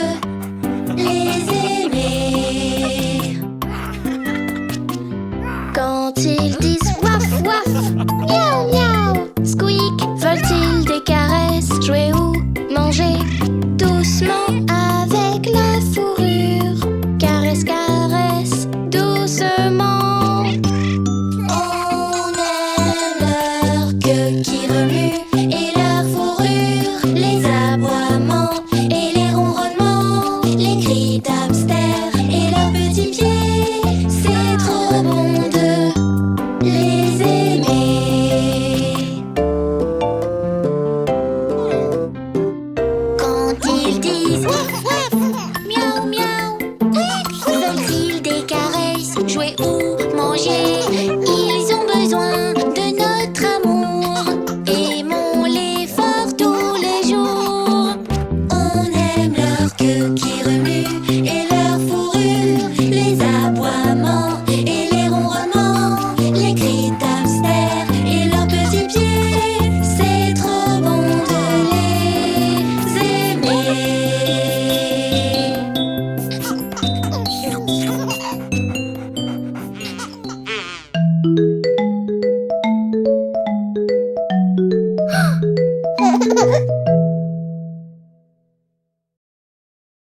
les aimer. Quand ils disent waf waf, miaou miaou, squeak, veulent-ils des caresses, jouer ou manger? Doucement avec la fourrure, caresse caresse, doucement. On aime leur queue qui remue et leur fourrure, les aboiements et les ronronnements, les cris d'hamster et leurs petits pieds. C'est trop bon de les aimer. Quand ils disent wouf wouf, miaou miaou, veulent-ils des caresses, jouer ou manger? Ils ont besoin de notre amour. Aimons-les fort tous les jours. On aime leur queue qui remue